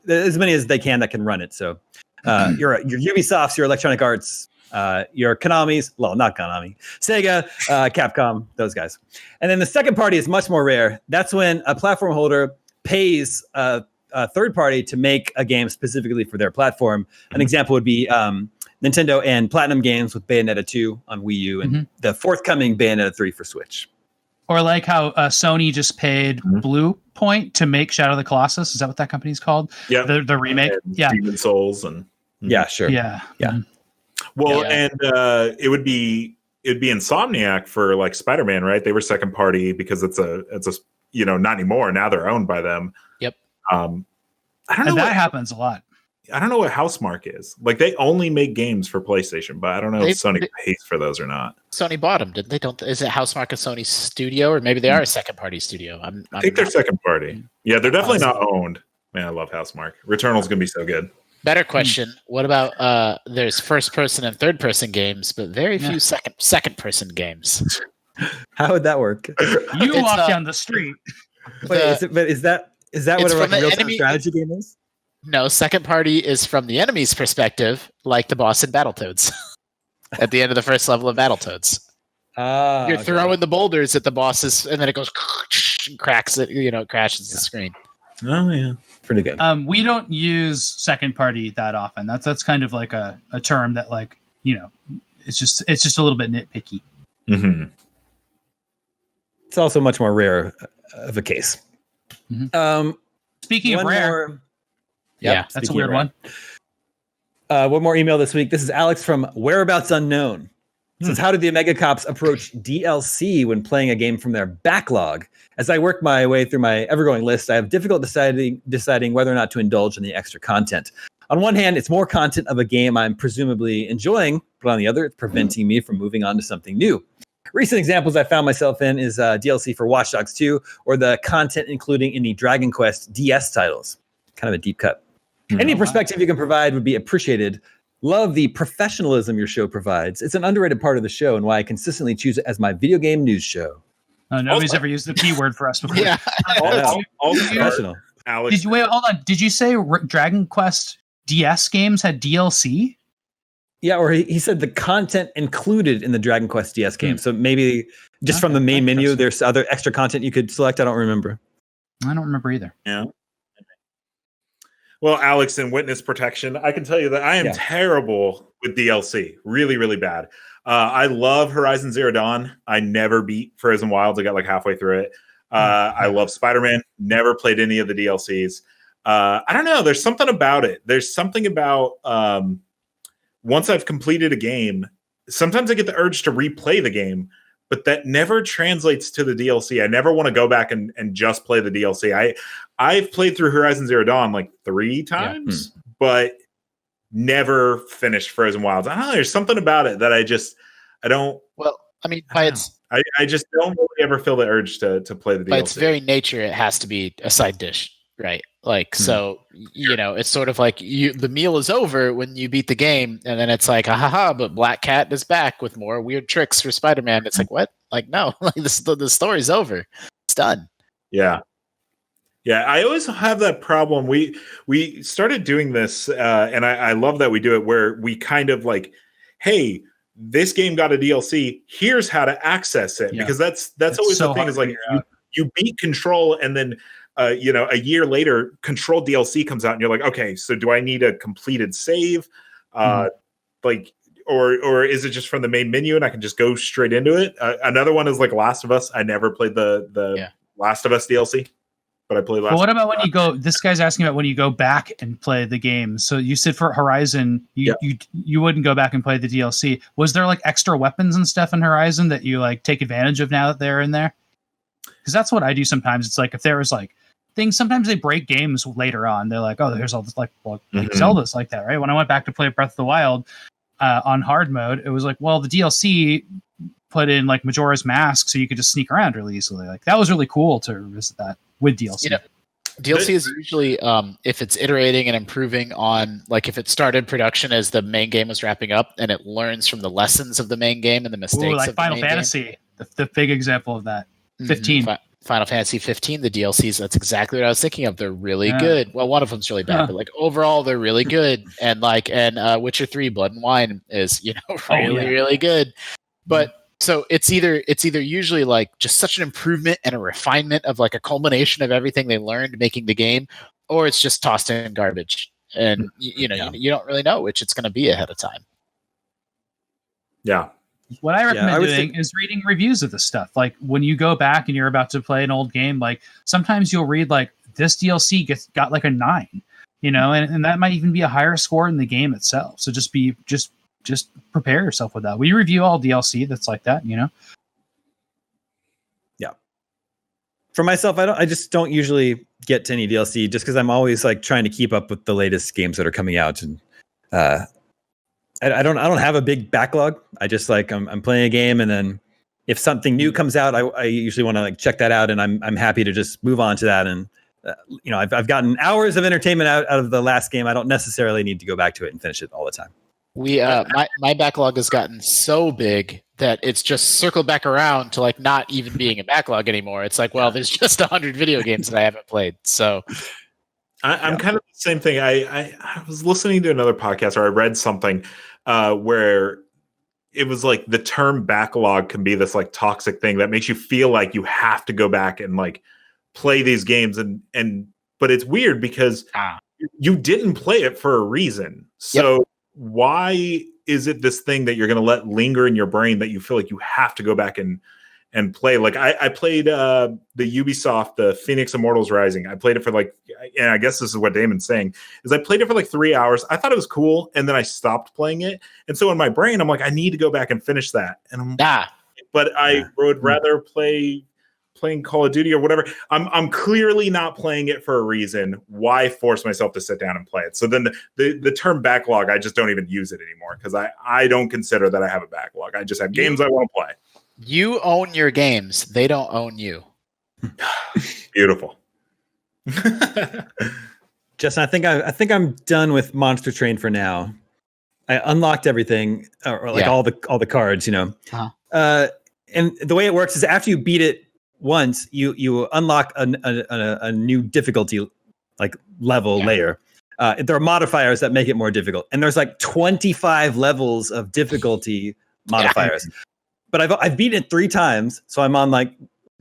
as many as they can that can run it. So your Ubisofts, your Electronic Arts, your Konami's, well, not Konami, Sega, Capcom, those guys. And then the second party is much more rare. That's when a platform holder pays a third party to make a game specifically for their platform. An example would be Nintendo and Platinum Games with Bayonetta 2 on Wii U and the forthcoming Bayonetta 3 for Switch. Or like how Sony just paid Blue Point to make Shadow of the Colossus. Is that what that company's called? Yeah. The remake? Yeah. Demon Souls and yeah, sure. Yeah. Well, and it would be Insomniac for like Spider-Man, right? They were second party because it's a not anymore. Now they're owned by them. Yep. I don't know. And that happens a lot. I don't know what Housemark is. Like they only make games for PlayStation, but I don't know if Sony pays for those or not. Sony bought them, didn't they? Is it Housemark a Sony studio, or maybe they are a second party studio? I think they're second party. Yeah, they're definitely not owned. Man, I love Housemark. Returnal's gonna be so good. Better question. What about there's first person and third person games, but very few second person games. How would that work? You walk down the street. Wait, is that what a real-time strategy game is? No, second party is from the enemy's perspective, like the boss in Battletoads. At the end of the first level of Battletoads. You're throwing the boulders at the bosses, and then it goes and cracks it, it crashes the screen. Oh yeah. Pretty good. We don't use second party that often. That's kind of like a term that it's just a little bit nitpicky. Mm-hmm. It's also much more rare of a case. Mm-hmm. Speaking of rare, that's a weird one. One more email this week. This is Alex from Whereabouts Unknown. It says, how did the Omega Cops approach DLC when playing a game from their backlog? As I work my way through my ever-growing list, I have difficulty deciding whether or not to indulge in the extra content. On one hand, it's more content of a game I'm presumably enjoying, but on the other, it's preventing me from moving on to something new. Recent examples I found myself in is DLC for Watch Dogs 2 or the content including in the Dragon Quest DS titles. Kind of a deep cut. Any perspective you can provide would be appreciated. Love the professionalism your show provides. It's an underrated part of the show and why I consistently choose it as my video game news show. Nobody's ever used the P word for us before. Yeah. All professional. Alex. Hold on. Did you say Dragon Quest DS games had DLC? Yeah, or he said the content included in the Dragon Quest DS game. So maybe just from the main menu, there's other extra content you could select. I don't remember. I don't remember either. Yeah. Well, Alex, in witness protection, I can tell you that I am terrible with DLC. Really, really bad. I love Horizon Zero Dawn. I never beat Frozen Wilds. I got like halfway through it. I love Spider-Man. Never played any of the DLCs. I don't know. There's something about it. There's something about once I've completed a game, sometimes I get the urge to replay the game, but that never translates to the DLC. I never want to go back and just play the DLC. I've played through Horizon Zero Dawn like 3 times, but never finished Frozen Wilds. I don't know. There's something about it that I don't. Well, I mean, I just don't really ever feel the urge to play the DLC. By its very nature, it has to be a side dish, right? Like, so, it's sort of like the meal is over when you beat the game, and then it's like, but Black Cat is back with more weird tricks for Spider-Man. It's like, what? Like, no, like the story's over. It's done. Yeah. Yeah, I always have that problem. We started doing this, and I love that we do it, where we kind of like, hey, this game got a DLC. Here's how to access it, because that's always the thing. Is like you beat Control, and then a year later, Control DLC comes out, and you're like, okay, so do I need a completed save, like, or is it just from the main menu and I can just go straight into it? Another one is like Last of Us. I never played the Last of Us DLC. But I played last. But what about when you go? This guy's asking about when you go back and play the game. So you said for Horizon, you wouldn't go back and play the DLC. Was there like extra weapons and stuff in Horizon that you like take advantage of now that they're in there? Because that's what I do sometimes. It's like if there was like things. Sometimes they break games later on. They're like, oh, there's all this like Zelda's like that, right? When I went back to play Breath of the Wild on hard mode, it was like, well, the DLC put in like Majora's Mask, so you could just sneak around really easily. Like that was really cool to revisit that with DLC. DLC is usually if it's iterating and improving on, like if it started production as the main game was wrapping up and it learns from the lessons of the main game and the mistakes like of Final the main Fantasy, game. the big example of that. 15. Final Fantasy 15, the DLCs, that's exactly what I was thinking of. They're really good. Well, one of them's really bad, but like overall they're really good. And like Witcher 3 Blood and Wine is, really good. But so it's either usually like just such an improvement and a refinement of like a culmination of everything they learned making the game, or it's just tossed in garbage. And you don't really know which it's going to be ahead of time. Yeah. What I recommend doing is reading reviews of this stuff. Like when you go back and you're about to play an old game, like sometimes you'll read like this DLC got like a 9, and that might even be a higher score in the game itself. So just prepare yourself with that. We review all DLC that's like that, Yeah. For myself, I just don't usually get to any DLC just because I'm always like trying to keep up with the latest games that are coming out, and I don't have a big backlog. I just like I'm playing a game, and then if something new comes out, I usually want to like check that out, and I'm happy to just move on to that. And I've gotten hours of entertainment out of the last game. I don't necessarily need to go back to it and finish it all the time. My backlog has gotten so big that it's just circled back around to like not even being a backlog anymore. It's like, well, there's just 100 video games that I haven't played. So I'm kind of the same thing. I was listening to another podcast, or I read something where it was like the term backlog can be this like toxic thing that makes you feel like you have to go back and like play these games, but it's weird because you didn't play it for a reason. So why is it this thing that you're going to let linger in your brain that you feel like you have to go back and play? Like I played the Ubisoft, the Phoenix Immortals Rising. I played it for like, and I guess this is what Damon's saying, is I played it for like 3 hours. I thought it was cool, and then I stopped playing it. And so in my brain, I'm like, I need to go back and finish that. And but I would rather playing Call of Duty or whatever. I'm clearly not playing it for a reason. Why force myself to sit down and play it? So then the term backlog, I just don't even use it anymore because I don't consider that I have a backlog. I just have games I want to play. You own your games. They don't own you. Beautiful. Justin, I think I'm done with Monster Train for now. I unlocked everything, or like all the cards, and the way it works is after you beat it once, you unlock a new difficulty like level layer. There are modifiers that make it more difficult, and there's like 25 levels of difficulty modifiers. But I've beaten it 3 times, so I'm on like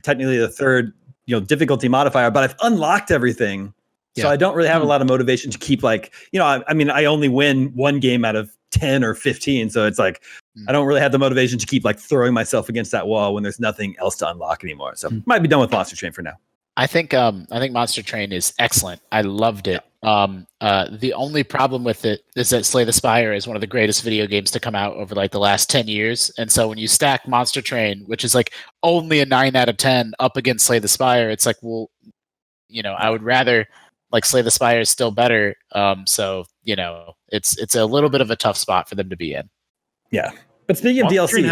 technically the third difficulty modifier. But I've unlocked everything, so I don't really have a lot of motivation to keep like I mean I only win 1 game out of 10 or 15, so it's like I don't really have the motivation to keep like throwing myself against that wall when there's nothing else to unlock anymore. So might be done with Monster Train for now. I think Monster Train is excellent. I loved it. The only problem with it is that Slay the Spire is one of the greatest video games to come out over like the last 10 years. And so when you stack Monster Train, which is like only a 9 out of 10 up against Slay the Spire, it's like, well, I would rather like Slay the Spire is still better. So it's a little bit of a tough spot for them to be in. Yeah. But speaking of DLC,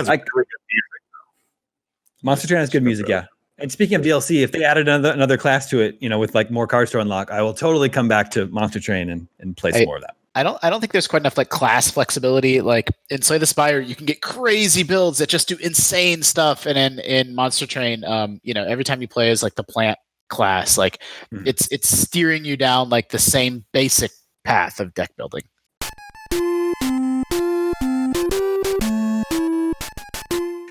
Monster Train has good music, yeah. And speaking of DLC, if they added another class to it, with like more cards to unlock, I will totally come back to Monster Train and play some more of that. I don't think there's quite enough like class flexibility. Like in Slay the Spire, you can get crazy builds that just do insane stuff, and in Monster Train, every time you play as like the plant class, like it's steering you down like the same basic path of deck building.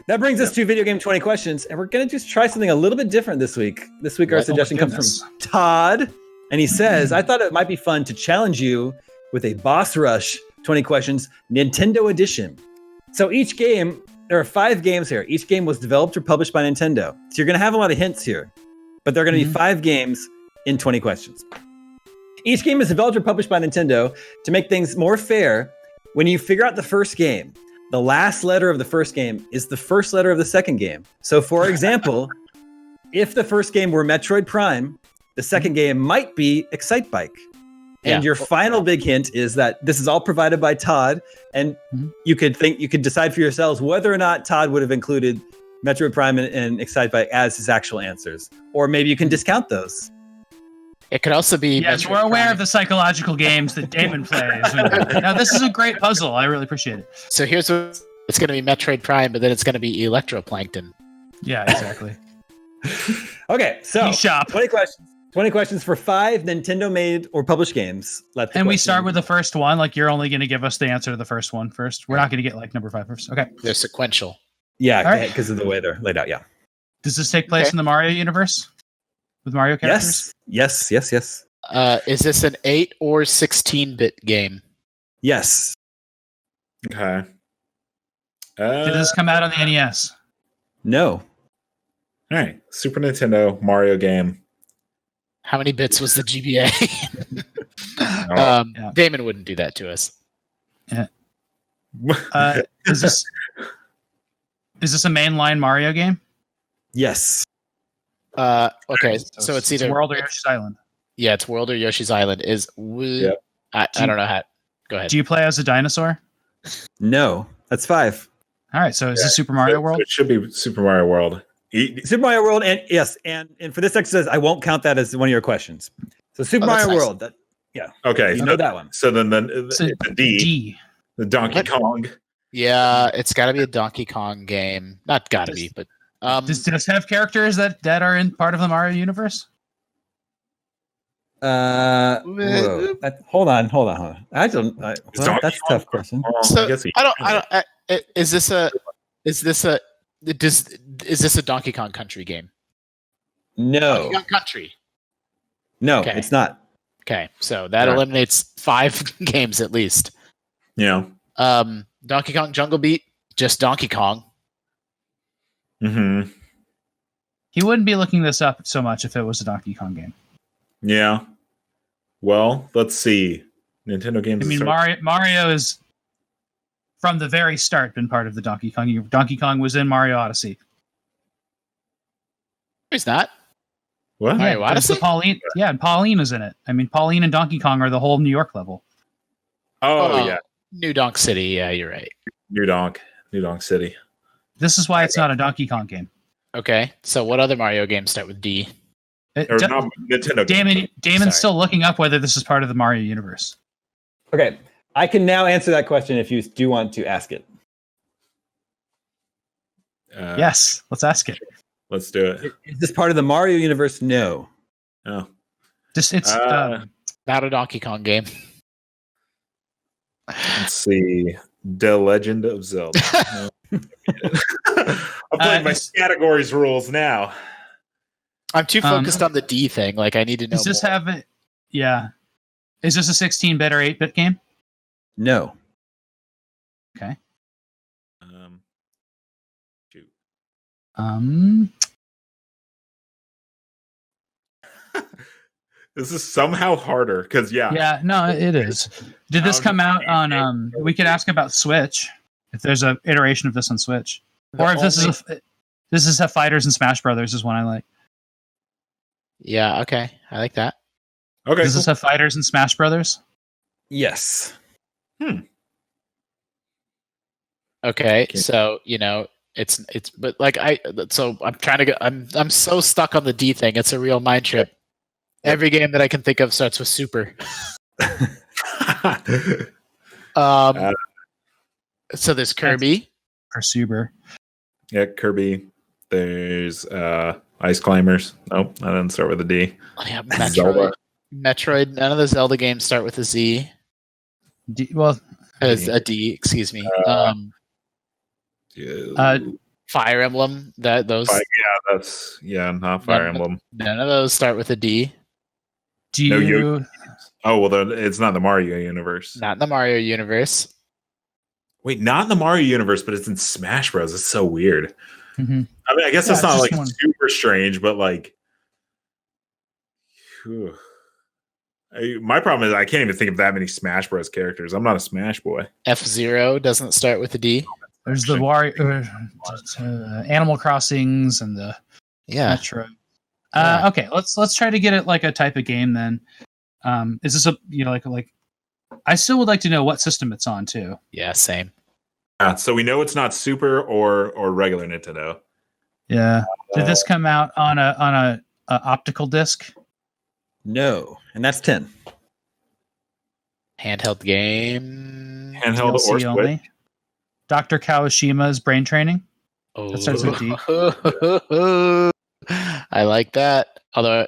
That brings us to Video Game 20 Questions, and we're going to just try something a little bit different this week. This week, our suggestion comes from Todd, and he says, I thought it might be fun to challenge you with a Boss Rush 20 Questions Nintendo Edition. So each game, there are 5 games here. Each game was developed or published by Nintendo. So you're going to have a lot of hints here, but there are going to be 5 games in 20 questions. Each game is developed or published by Nintendo. To make things more fair, when you figure out the first game, the last letter of the first game is the first letter of the second game. So, for example, if the first game were Metroid Prime, the second game might be Excite Bike. And your final big hint is that this is all provided by Todd, and you could decide for yourselves whether or not Todd would have included Metroid Prime and Excite Bike as his actual answers, or maybe you can discount those. It could also be. Yes, we're aware of the psychological games that Damon plays. Now, this is a great puzzle. I really appreciate it. So here's what it's going to be: Metroid Prime, but then it's going to be Electroplankton. Yeah, exactly. Okay, so eShop. 20 questions. 20 questions for 5 Nintendo-made or published games. And we start with the first one. Like you're only going to give us the answer to the first one first. We're not going to get like number 5 first. Okay. They're sequential. Yeah, because of the way they're laid out. Yeah. Does this take place in the Mario universe? With Mario characters? Yes. Is this an 8 or 16-bit game? Yes. Okay. Did this come out on the NES? No. All right. Super Nintendo Mario game. How many bits was the GBA? Damon wouldn't do that to us. Yeah. Is this a mainline Mario game? Yes. Okay, so it's either World or Yoshi's Island. Yeah, it's World or Yoshi's Island. I don't know how. Go ahead. Do you play as a dinosaur? No, that's 5. All right, so is this Super Mario World? It should be Super Mario World. Super Mario World, and yes, and for this exercise, I won't count that as one of your questions. So Super Mario nice. World, Okay, you know that one. So then the D. the Donkey Kong. Yeah, it's got to be a Donkey Kong game. Not got to be, but Does this have characters that are in part of the Mario universe? Whoa. Hold on. That's a tough question. So, I guess is this a Donkey Kong Country game? No, Donkey Kong Country. no, Okay. it's not. Okay, so that eliminates 5 games at least. Yeah. Donkey Kong Jungle Beat, just Donkey Kong. Mm-hmm. He wouldn't be looking this up so much if it was a Donkey Kong game. Yeah. Well, let's see. Nintendo games. I mean, Mario is from the very start been part of the Donkey Kong. Donkey Kong was in Mario Odyssey. He's not. What? Mario there's Odyssey? Pauline, and Pauline is in it. I mean, Pauline and Donkey Kong are the whole New York level. Oh yeah, New Donk City. Yeah, you're right. New Donk City. This is why it's not a Donkey Kong game. Okay, so what other Mario games start with D? Or not Nintendo. Damon's Sorry. still looking up whether this is part of the Mario universe. Okay, I can now answer that question if you do want to ask it. Yes, let's ask it. Let's do it. Is this part of the Mario universe? No. Oh. It's Not a Donkey Kong game. Let's see. The Legend of Zelda. No. I'm playing my categories rules now. I'm too focused on the D thing. Like, I need to know. Does this more. have it? Yeah. Is this a 16-bit or 8-bit game? No. Okay. Shoot. This is somehow harder because Yeah, no, it is. Did this come out on? We could ask about Switch if there's an iteration of this on Switch, or if this is a Fighters and Smash Brothers is one I like. Yeah. Okay, I like that. Okay. Does this have Fighters and Smash Brothers? Yes. Okay, so it's but like so I'm trying to get I'm so stuck on the D thing. It's a real mind trip. Every game that I can think of starts with Super. So there's Kirby. Or Super. Yeah, Kirby. There's Ice Climbers. Nope, that doesn't start with a D. Oh, yeah, Zelda. Metroid. None of the Zelda games start with a Z. A D. Excuse me. Fire Emblem. Those. That's not Fire Emblem. None of those start with a D. Do you? Oh well, then it's not the Mario universe. Not in the Mario universe. Wait, not in the Mario universe, but it's in Smash Bros. It's so weird. Mhm. I mean, I guess Yeah, it's not it's like just super strange, but like, phew. My problem is I can't even think of that many Smash Bros. Characters. I'm not a Smash boy. F-Zero doesn't start with a D. There's the Wario, Animal Crossings, and the Metro. Okay, let's try to get it like a type of game then. Is this a like? I still would like to know what system it's on too. Yeah, same. So we know it's not Super or regular Nintendo. Yeah. Did this come out on a optical disc? No, and that's 10. Handheld game. Handheld or DLC only. Switch. Dr. Kawashima's Brain Training. Oh, That starts with D. I like that. Although,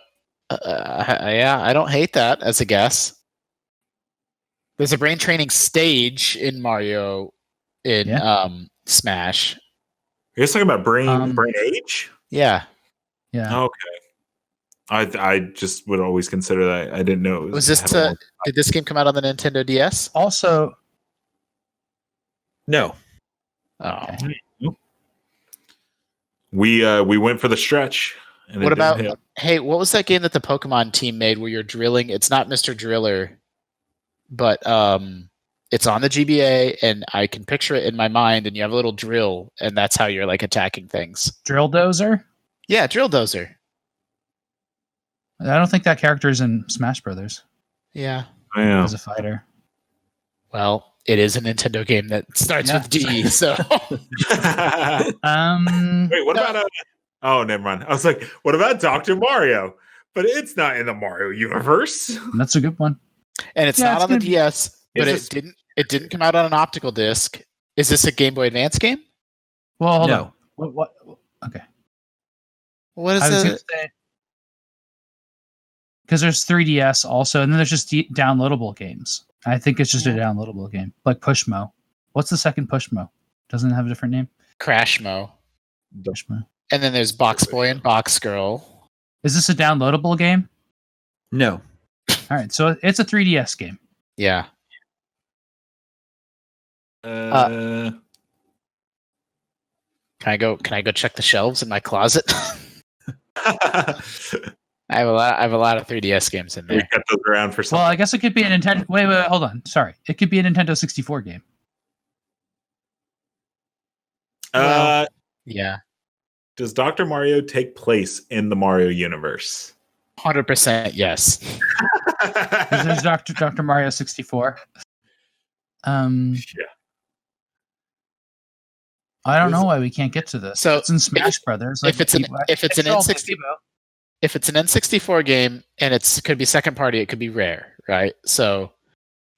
I don't hate that as a guess. There's a brain training stage in Mario in Smash. You're talking about Brain Age? Yeah. Yeah. Okay. I just would always consider that. I didn't know it Was this did this game come out on the Nintendo DS? Also, No. Oh. We went for the stretch. And What it didn't about hit. hey, what was that game that the Pokemon team made where you're drilling? It's not Mr. Driller, but it's on the GBA and I can picture it in my mind and you have a little drill and that's how you're like attacking things. Drill Dozer. Yeah, Drill Dozer. I don't think that character is in Smash Brothers Yeah. Yeah. as a fighter. Well, it is a Nintendo game that starts with D. So Wait, what No. about oh, never mind. I was like, what about Dr. Mario? But it's not in the Mario universe. That's a good one. and it's Yeah, not it's on the gonna be- DS, but Is it didn't come out on an optical disc. Is this a Game Boy Advance game? Well, hold No. on. What? Okay. What I was is going it? to say because there's 3DS also, and then there's just downloadable games. I think it's just a downloadable game, like Pushmo. What's the second Pushmo? Doesn't it have a different name? Crashmo. Pushmo. And then there's Box Boy and Box Girl. Is this a downloadable game? No. All right, so it's a 3DS game. Yeah. Can I go check the shelves in my closet? I have a lot of 3DS games in we there. kept those around for Well, something. I guess it could be a Nintendo. Wait, hold on. Sorry, it could be a Nintendo 64 game. Yeah. Does Dr. Mario take place in the Mario universe? 100% yes. There's Dr. Mario 64. Yeah. I don't know why we can't get to this. So, it's in Smash Brothers. if it's an N60 Amiibo. if it's an N64 game and it could be second party, it could be rare, right? So,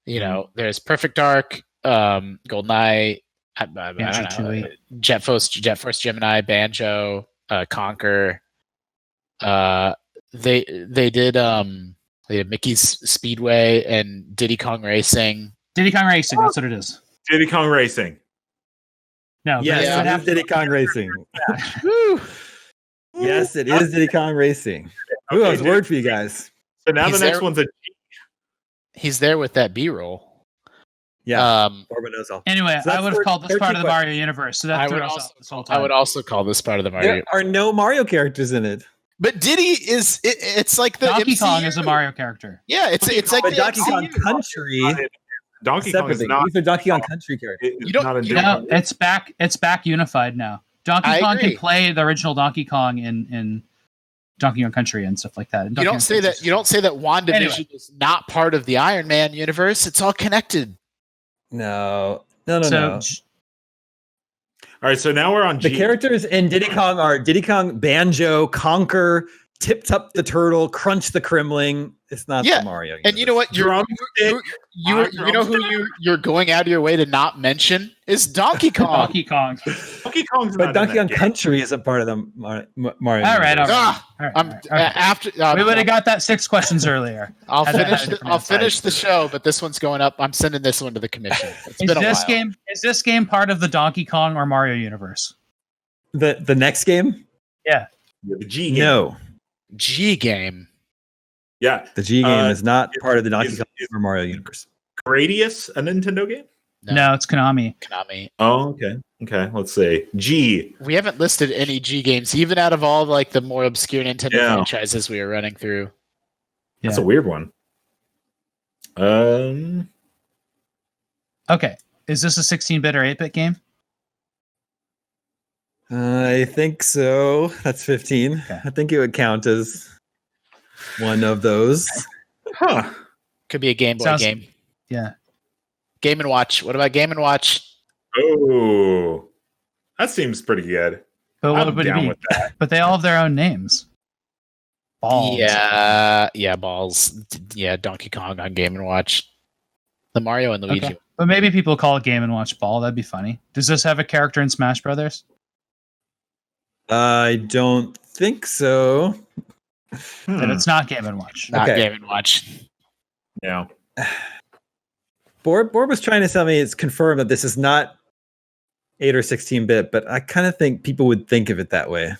there's Perfect Dark, GoldenEye, I don't know, Jet Force Gemini, Banjo, Conquer. They did Mickey's Speedway and Diddy Kong Racing. Diddy Kong Racing, that's what it is. Diddy Kong Racing. No, Yes, Yeah. it is Diddy Kong Racing. Woo! Yes, it is Diddy Kong Racing. Ooh, that was a word for you guys. So now He's the next there- one's a He's there with that B-roll. Yeah. Orban knows all. Anyway, So that's I would have called this part of the 13 Mario universe. So that I threw would us also off this whole time. I would also call this part of the Mario. There are no Mario characters in it. But Diddy is it's like the Donkey Kong MCU. is a Mario character. Yeah, it's like But the Donkey Kong MCU. Country, Donkey Kong is separately. not. These are Donkey Kong Country characters. It's You don't- not a you Diddy No, Kong. it's back unified now. Donkey I Kong agree. can play the original Donkey Kong in Donkey Kong Country and stuff like that. You don't say that WandaVision Anyway. is not part of the Iron Man universe. It's all connected. No. So No. All right, so now we're on The G. characters in Diddy Kong are Diddy Kong, Banjo, Conquer, Tip Top the Turtle, Crunch the Crimling. It's not Yeah, the Mario. And you know what? You're going out of your way to not mention is Donkey Kong. Donkey Kong. Donkey Kong's But not Donkey in Kong that game. Country isn't part of the Mario. All right, universe. Ah, All right, I'm all right, all right. after. We would have got that 6 questions earlier. I'll Had that finish. had a different I'll insight. finish the show, but this one's going up. I'm sending this one to the commission. It's Is been a this while. this game part of the Donkey Kong or Mario universe? The next game? Yeah. Yeah, the G game. No. G game. Yeah. The G game is not part of the Donkey is- Kong or Mario universe. Gradius, a Nintendo game? No, it's Konami. Konami. Oh, okay. Okay, let's see. G. We haven't listed any G games, even out of all like the more obscure Nintendo Yeah. franchises we were running through. That's Yeah. a weird one. Okay. Is this a 16-bit or 8-bit game? I think so. That's 15. Okay. I think it would count as one of those. Huh. Could be a Game Boy Sounds- game. Yeah. Game and Watch. What about Game and Watch? Oh. That seems pretty good. But what I'm would it down be? with that. But they all have their own names. Balls. Yeah, balls. Yeah, Donkey Kong on Game and Watch. The Mario and Luigi. Okay. But maybe people call it Game and Watch Ball. That'd be funny. Does this have a character in Smash Brothers? I don't think so. Then it's not Game and Watch. Not Okay. Game and Watch. Yeah. Borb was trying to tell me it's confirmed that this is not 8 or 16-bit, but I kind of think people would think of it that way.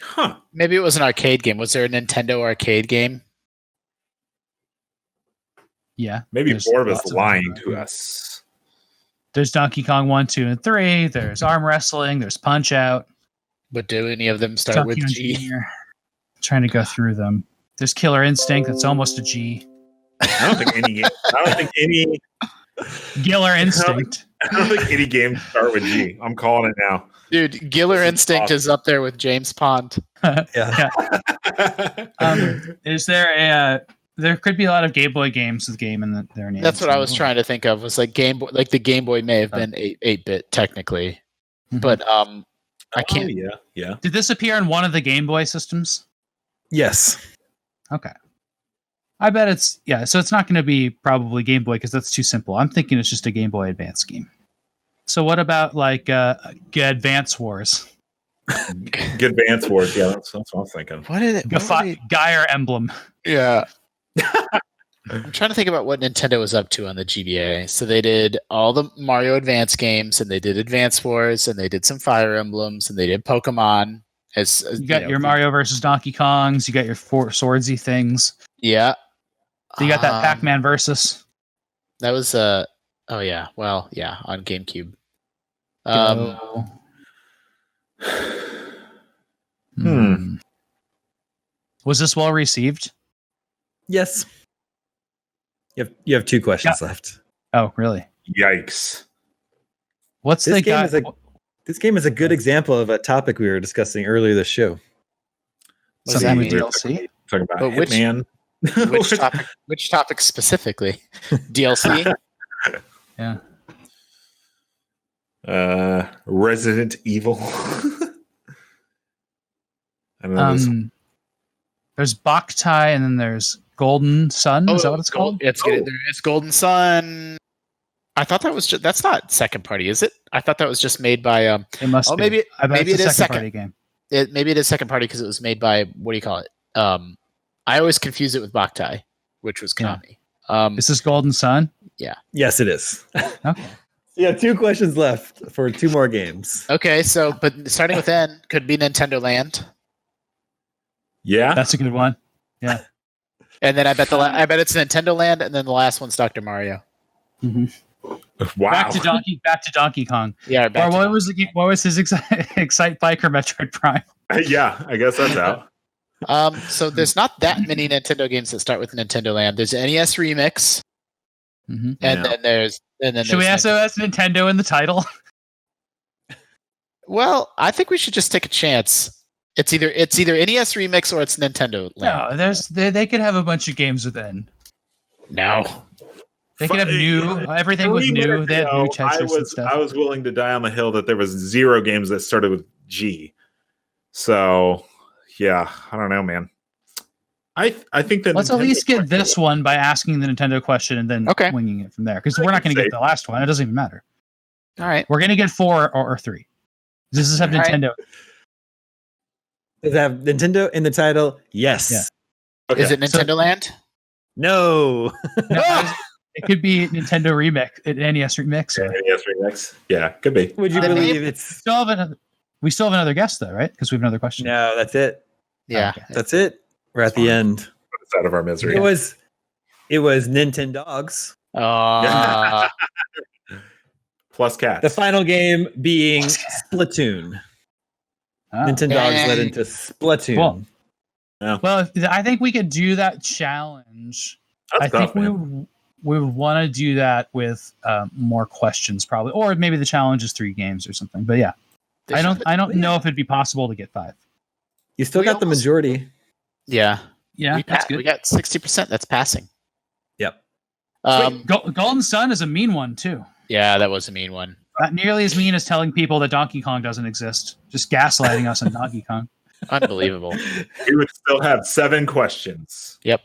Huh. Maybe it was an arcade game. Was there a Nintendo arcade game? Yeah. Maybe There's Borb is lots of lying them. to us. There's Donkey Kong 1, 2, and 3. There's arm wrestling. There's Punch Out. But do any of them start Donkey with Kong G? Jr. Trying to go through them. There's Killer Instinct. That's almost a G. I don't think any. Killer Instinct. I don't think any games start with G. I'm calling it now. Dude, Giller Instinct awesome. is up there with James Pond. Yeah. Is there a? There could be a lot of Game Boy games with game in their names. That's what I was trying to think of. Was like Game Boy, like the Game Boy may have been 8-bit technically, but I can't. Yeah. Did this appear on one of the Game Boy systems? Yes. Okay. I bet it's so it's not going to be probably Game Boy because that's too simple. I'm thinking it's just a Game Boy Advance game. So what about like Advance Wars? Good Advance Wars. Yeah, that's what I'm thinking. What did it? Gyre Emblem. Yeah. I'm trying to think about what Nintendo was up to on the GBA. So they did all the Mario Advance games, and they did Advance Wars, and they did some Fire Emblems, and they did Pokemon. As you got your Mario versus Donkey Kongs. You got your four swordsy things. Yeah. So you got that Pac-Man versus. That was on GameCube. Was this well received? Yes. You have 2 questions left. Oh, really? Yikes. What's This the game guy? is this game is a good example of a topic we were discussing earlier this show. What does that Something with mean? DLC? Talking about But Hitman. Which topic specifically? DLC? Yeah. Resident Evil. I don't know this. There's Boktai and then there's Golden Sun. Is that what it's called? It's Golden Sun. I thought that was that's not second party, is it? I thought that was just made by It must be. maybe Maybe it is a second party game. Maybe it is second party because it was made by, what do you call it? I always confuse it with Boktai, which was Konami. Is this Golden Sun? Yes, it is. Okay. Yeah, 2 questions left for 2 more games. Okay, so but starting with N could be Nintendo Land, Yeah. That's a good one. Yeah. and then I bet it's Nintendo Land, and then the last one's Dr. Mario. Wow. Back to Donkey Kong. Yeah. Or what was his Excite Bike or Metroid Prime? Yeah, I guess that's out. So there's not that many Nintendo games that start with Nintendo Land. There's NES Remix, and then there's Should we also ask Nintendo in the title? Well, I think we should just take a chance. It's either NES Remix or it's Nintendo Land. No, they could have a bunch of games within. No. They could have everything was new. They had new textures and stuff. I was willing to die on the hill that there was 0 games that started with G. So, yeah, I don't know, man. I think that let's at least get this one by asking the Nintendo question and then winging it from there, because we're not going to get the last one. It doesn't even matter. All right, we're going to get 4 or 3. Does this have Nintendo? Does it have Nintendo in the title? Yes. Yeah. Okay. Is it Nintendo Land? No. It could be Nintendo Remix, NES Remix. NES Remix. Yeah, could be. Would you believe it's? We still have another guest though, right? Because we have another question. No, that's it. Yeah, that's it. We're at the end. It's out of our misery. It was Nintendo Dogs. Plus cats. The final game being Splatoon. Nintendo Dogs led into Splatoon. Well, I think we could do that challenge. That's tough, we would want to do that with more questions, probably, or maybe the challenge is 3 games or something. But yeah, I don't know if it'd be possible to get 5. You still got the majority. Yeah, that's good. We got 60%. That's passing. Yep. Golden Sun is a mean one too. Yeah, that was a mean one. Not nearly as mean as telling people that Donkey Kong doesn't exist. Just gaslighting us on Donkey Kong. Unbelievable. We would still have 7 questions. Yep.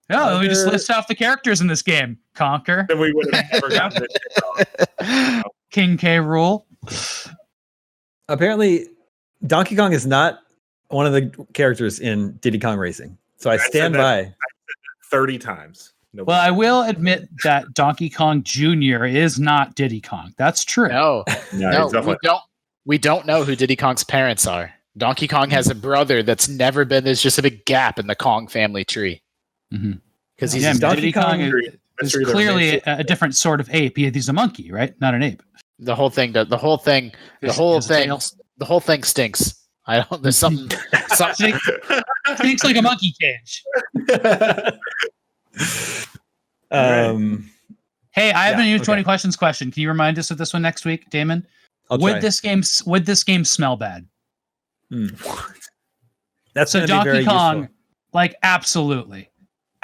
No, we just list off the characters in this game. Conquer. Then we would have never gotten it. King K. Rool. Apparently, Donkey Kong is not one of the characters in Diddy Kong Racing. So I stand by. I said that 30 times. Nobody. Well, I will admit that Donkey Kong Jr. is not Diddy Kong. That's true. No, we don't know who Diddy Kong's parents are. Donkey Kong has a brother that's never been. There's just a big gap in the Kong family tree. Because he's Donkey Kong is clearly a different sort of ape. He's a monkey, right? Not an ape. The whole thing stinks. I don't. There's something. Stinks like a monkey cage. Hey, I have a new okay. 20 questions question. Can you remind us of this one next week, Damon? I'll try. Would this game smell bad? That's So going to be very Donkey Kong, useful. like absolutely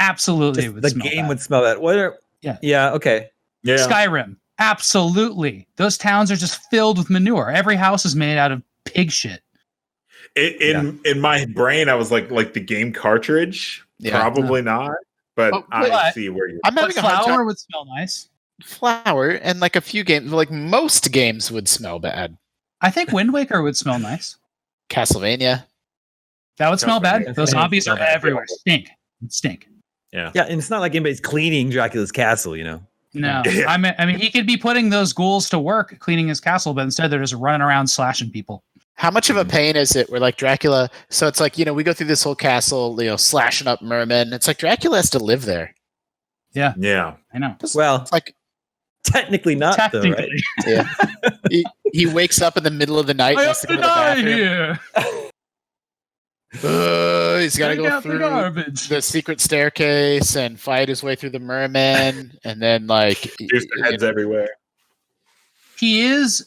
Just it would the smell game bad. would smell bad. Yeah, okay. Yeah. Skyrim, absolutely. Those towns are just filled with manure. Every house is made out of pig shit. In my brain, I was like the game cartridge. Yeah. Probably not. But Oh, I but- see where you're. I'm But having a hard flour time. would smell nice. Flour and like a few games, like most games would smell bad. I think Wind Waker would smell nice. Castlevania. That would smell bad. Castlevania Those would zombies smell are bad. everywhere. Stink. Yeah, and it's not like anybody's cleaning Dracula's castle, you know. No, Yeah. I mean, he could be putting those ghouls to work cleaning his castle, but instead they're just running around slashing people. How much of a pain is it? We're like Dracula. So it's like, we go through this whole castle, slashing up mermen. It's like Dracula has to live there. Yeah. I know. Well, It's like, technically not, though, right? Technically, yeah. he wakes up in the middle of the night. I And have has to to go to the die bathroom. here. He's got to Take go out the through garbage. the secret staircase and fight his way through the mermen, and then Juice the heads everywhere. He is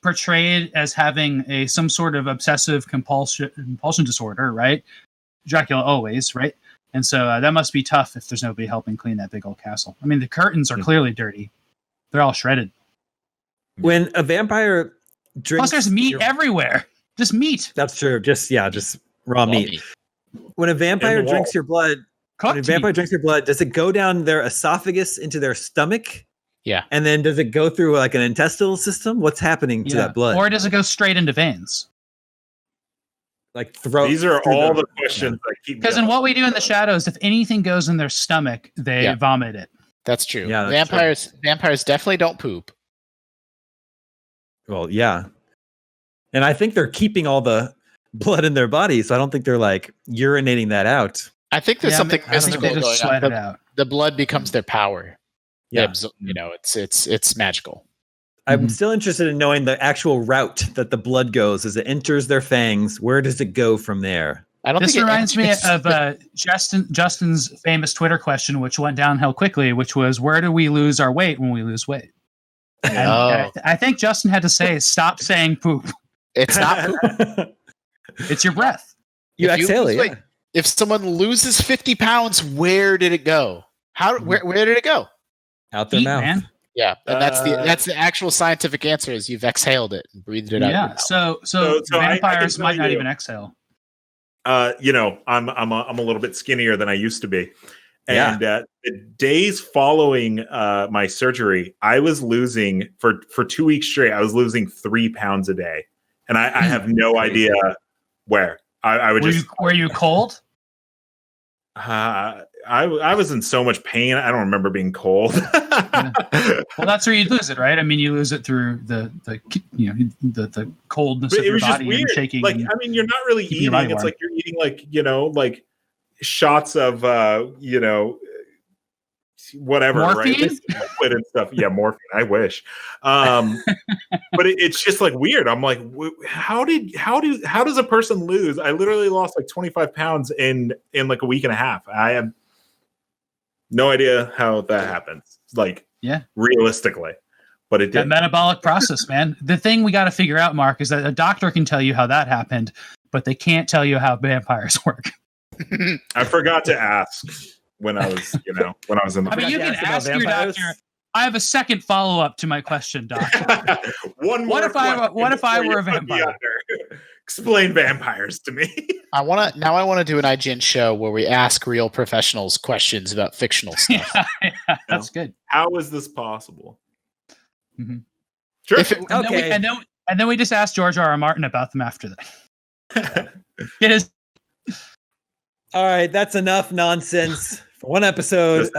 portrayed as having some sort of obsessive compulsion disorder, right? Dracula always, right? And so that must be tough if there's nobody helping clean that big old castle. I mean, the curtains are clearly dirty; they're all shredded. When a vampire drinks, Plus, there's meat your- everywhere. Just meat. That's true. Just raw meat. When a vampire And the drinks wall. your blood, when a Cooked vampire meat. drinks your blood, does it go down their esophagus into their stomach? Yeah. And then does it go through like an intestinal system? What's happening to that blood? Or does it go straight into veins? Like throat. These are through all the questions that keep. Because in What We Do in the Shadows, if anything goes in their stomach, they Yeah. vomit it. That's true. Yeah, that's Vampires definitely don't poop. Well, yeah. And I think they're keeping all the blood in their body, so I don't think they're like urinating that out. I think there's something I think mystical they going just on. sweat it out. The blood becomes their power. Yeah. It's magical. I'm still interested in knowing the actual route that the blood goes as it enters their fangs. Where does it go from there? I don't This think reminds me of Justin's famous Twitter question, which went downhill quickly, which was, where do we lose our weight when we lose weight? And Oh. I think Justin had to say, stop saying poop. It's not poop. It's your breath. You If you exhale lose it. weight- Yeah. If someone loses 50 pounds, where did it go? Where did it go? Out their Eat, mouth. man. Yeah, and that's the actual scientific answer is you've exhaled it and breathed it out. Yeah. So So I vampires can might tell not you- even exhale. I'm a little bit skinnier than I used to be, Yeah. and the days following my surgery, I was losing for 2 weeks straight. I was losing 3 pounds a day, and I have no idea where. I would Were you cold? I was in so much pain. I don't remember being cold. Well, that's where you lose it, right? I mean, you lose it through the coldness But of it your was just body and weird. shaking. Like, and- I mean, you're not really keeping your eating. body It's warm. like you're eating like shots of whatever, Morphine? right? Liquid and stuff. Yeah, morphine. I wish. But it's just like weird. I'm like, how does a person lose? I literally lost like 25 pounds in like a week and a half. I have no idea how that happens. Like, Yeah. realistically, but it that did. metabolic process, man. The thing we got to figure out, Mark, is that a doctor can tell you how that happened, but they can't tell you how vampires work. I forgot to ask when I was, when I was in the. I mean, you can ask about ask your vampires? doctor. I have a second follow-up to my question, doctor. One What more if I question were a before you put me vampire? under. Explain vampires to me. I want to do an IGN show where we ask real professionals questions about fictional stuff. Yeah, that's good. How is this possible? Mhm. Sure. If it- And Okay. then we just asked George R. R. Martin about them after that. It is. All right, that's enough nonsense for one episode.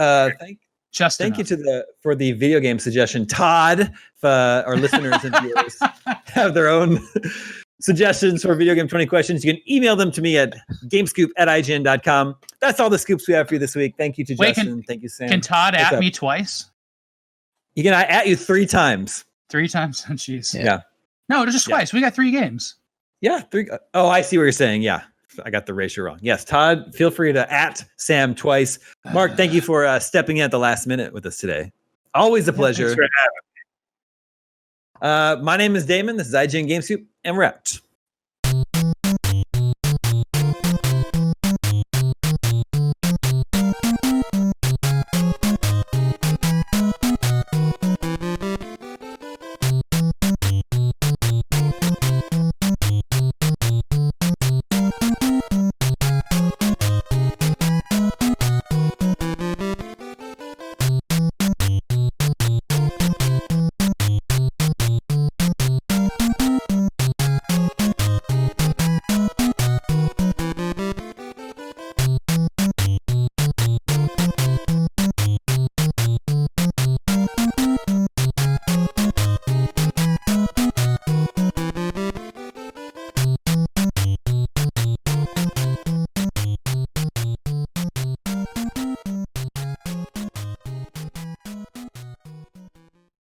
Just Thank you for the video game suggestion, Todd. If our listeners and viewers have their own suggestions for video game 20 questions, you can email them to me at gamescoop@ign.com. That's all the scoops we have for you this week. Thank you to Wait, Justin. Thank you, Sam. Can Todd What's at up? me twice? You can at you 3 times. 3 times? Oh, jeez. Yeah. No, just Yeah. twice. We got 3 games. Yeah, 3. Oh, I see what you're saying. Yeah. I got the ratio wrong. Yes, Todd, feel free to at Sam twice. Mark, thank you for stepping in at the last minute with us today. Always a pleasure. Thanks for having My name is Damon. This is IGN Game Soup, and we're out.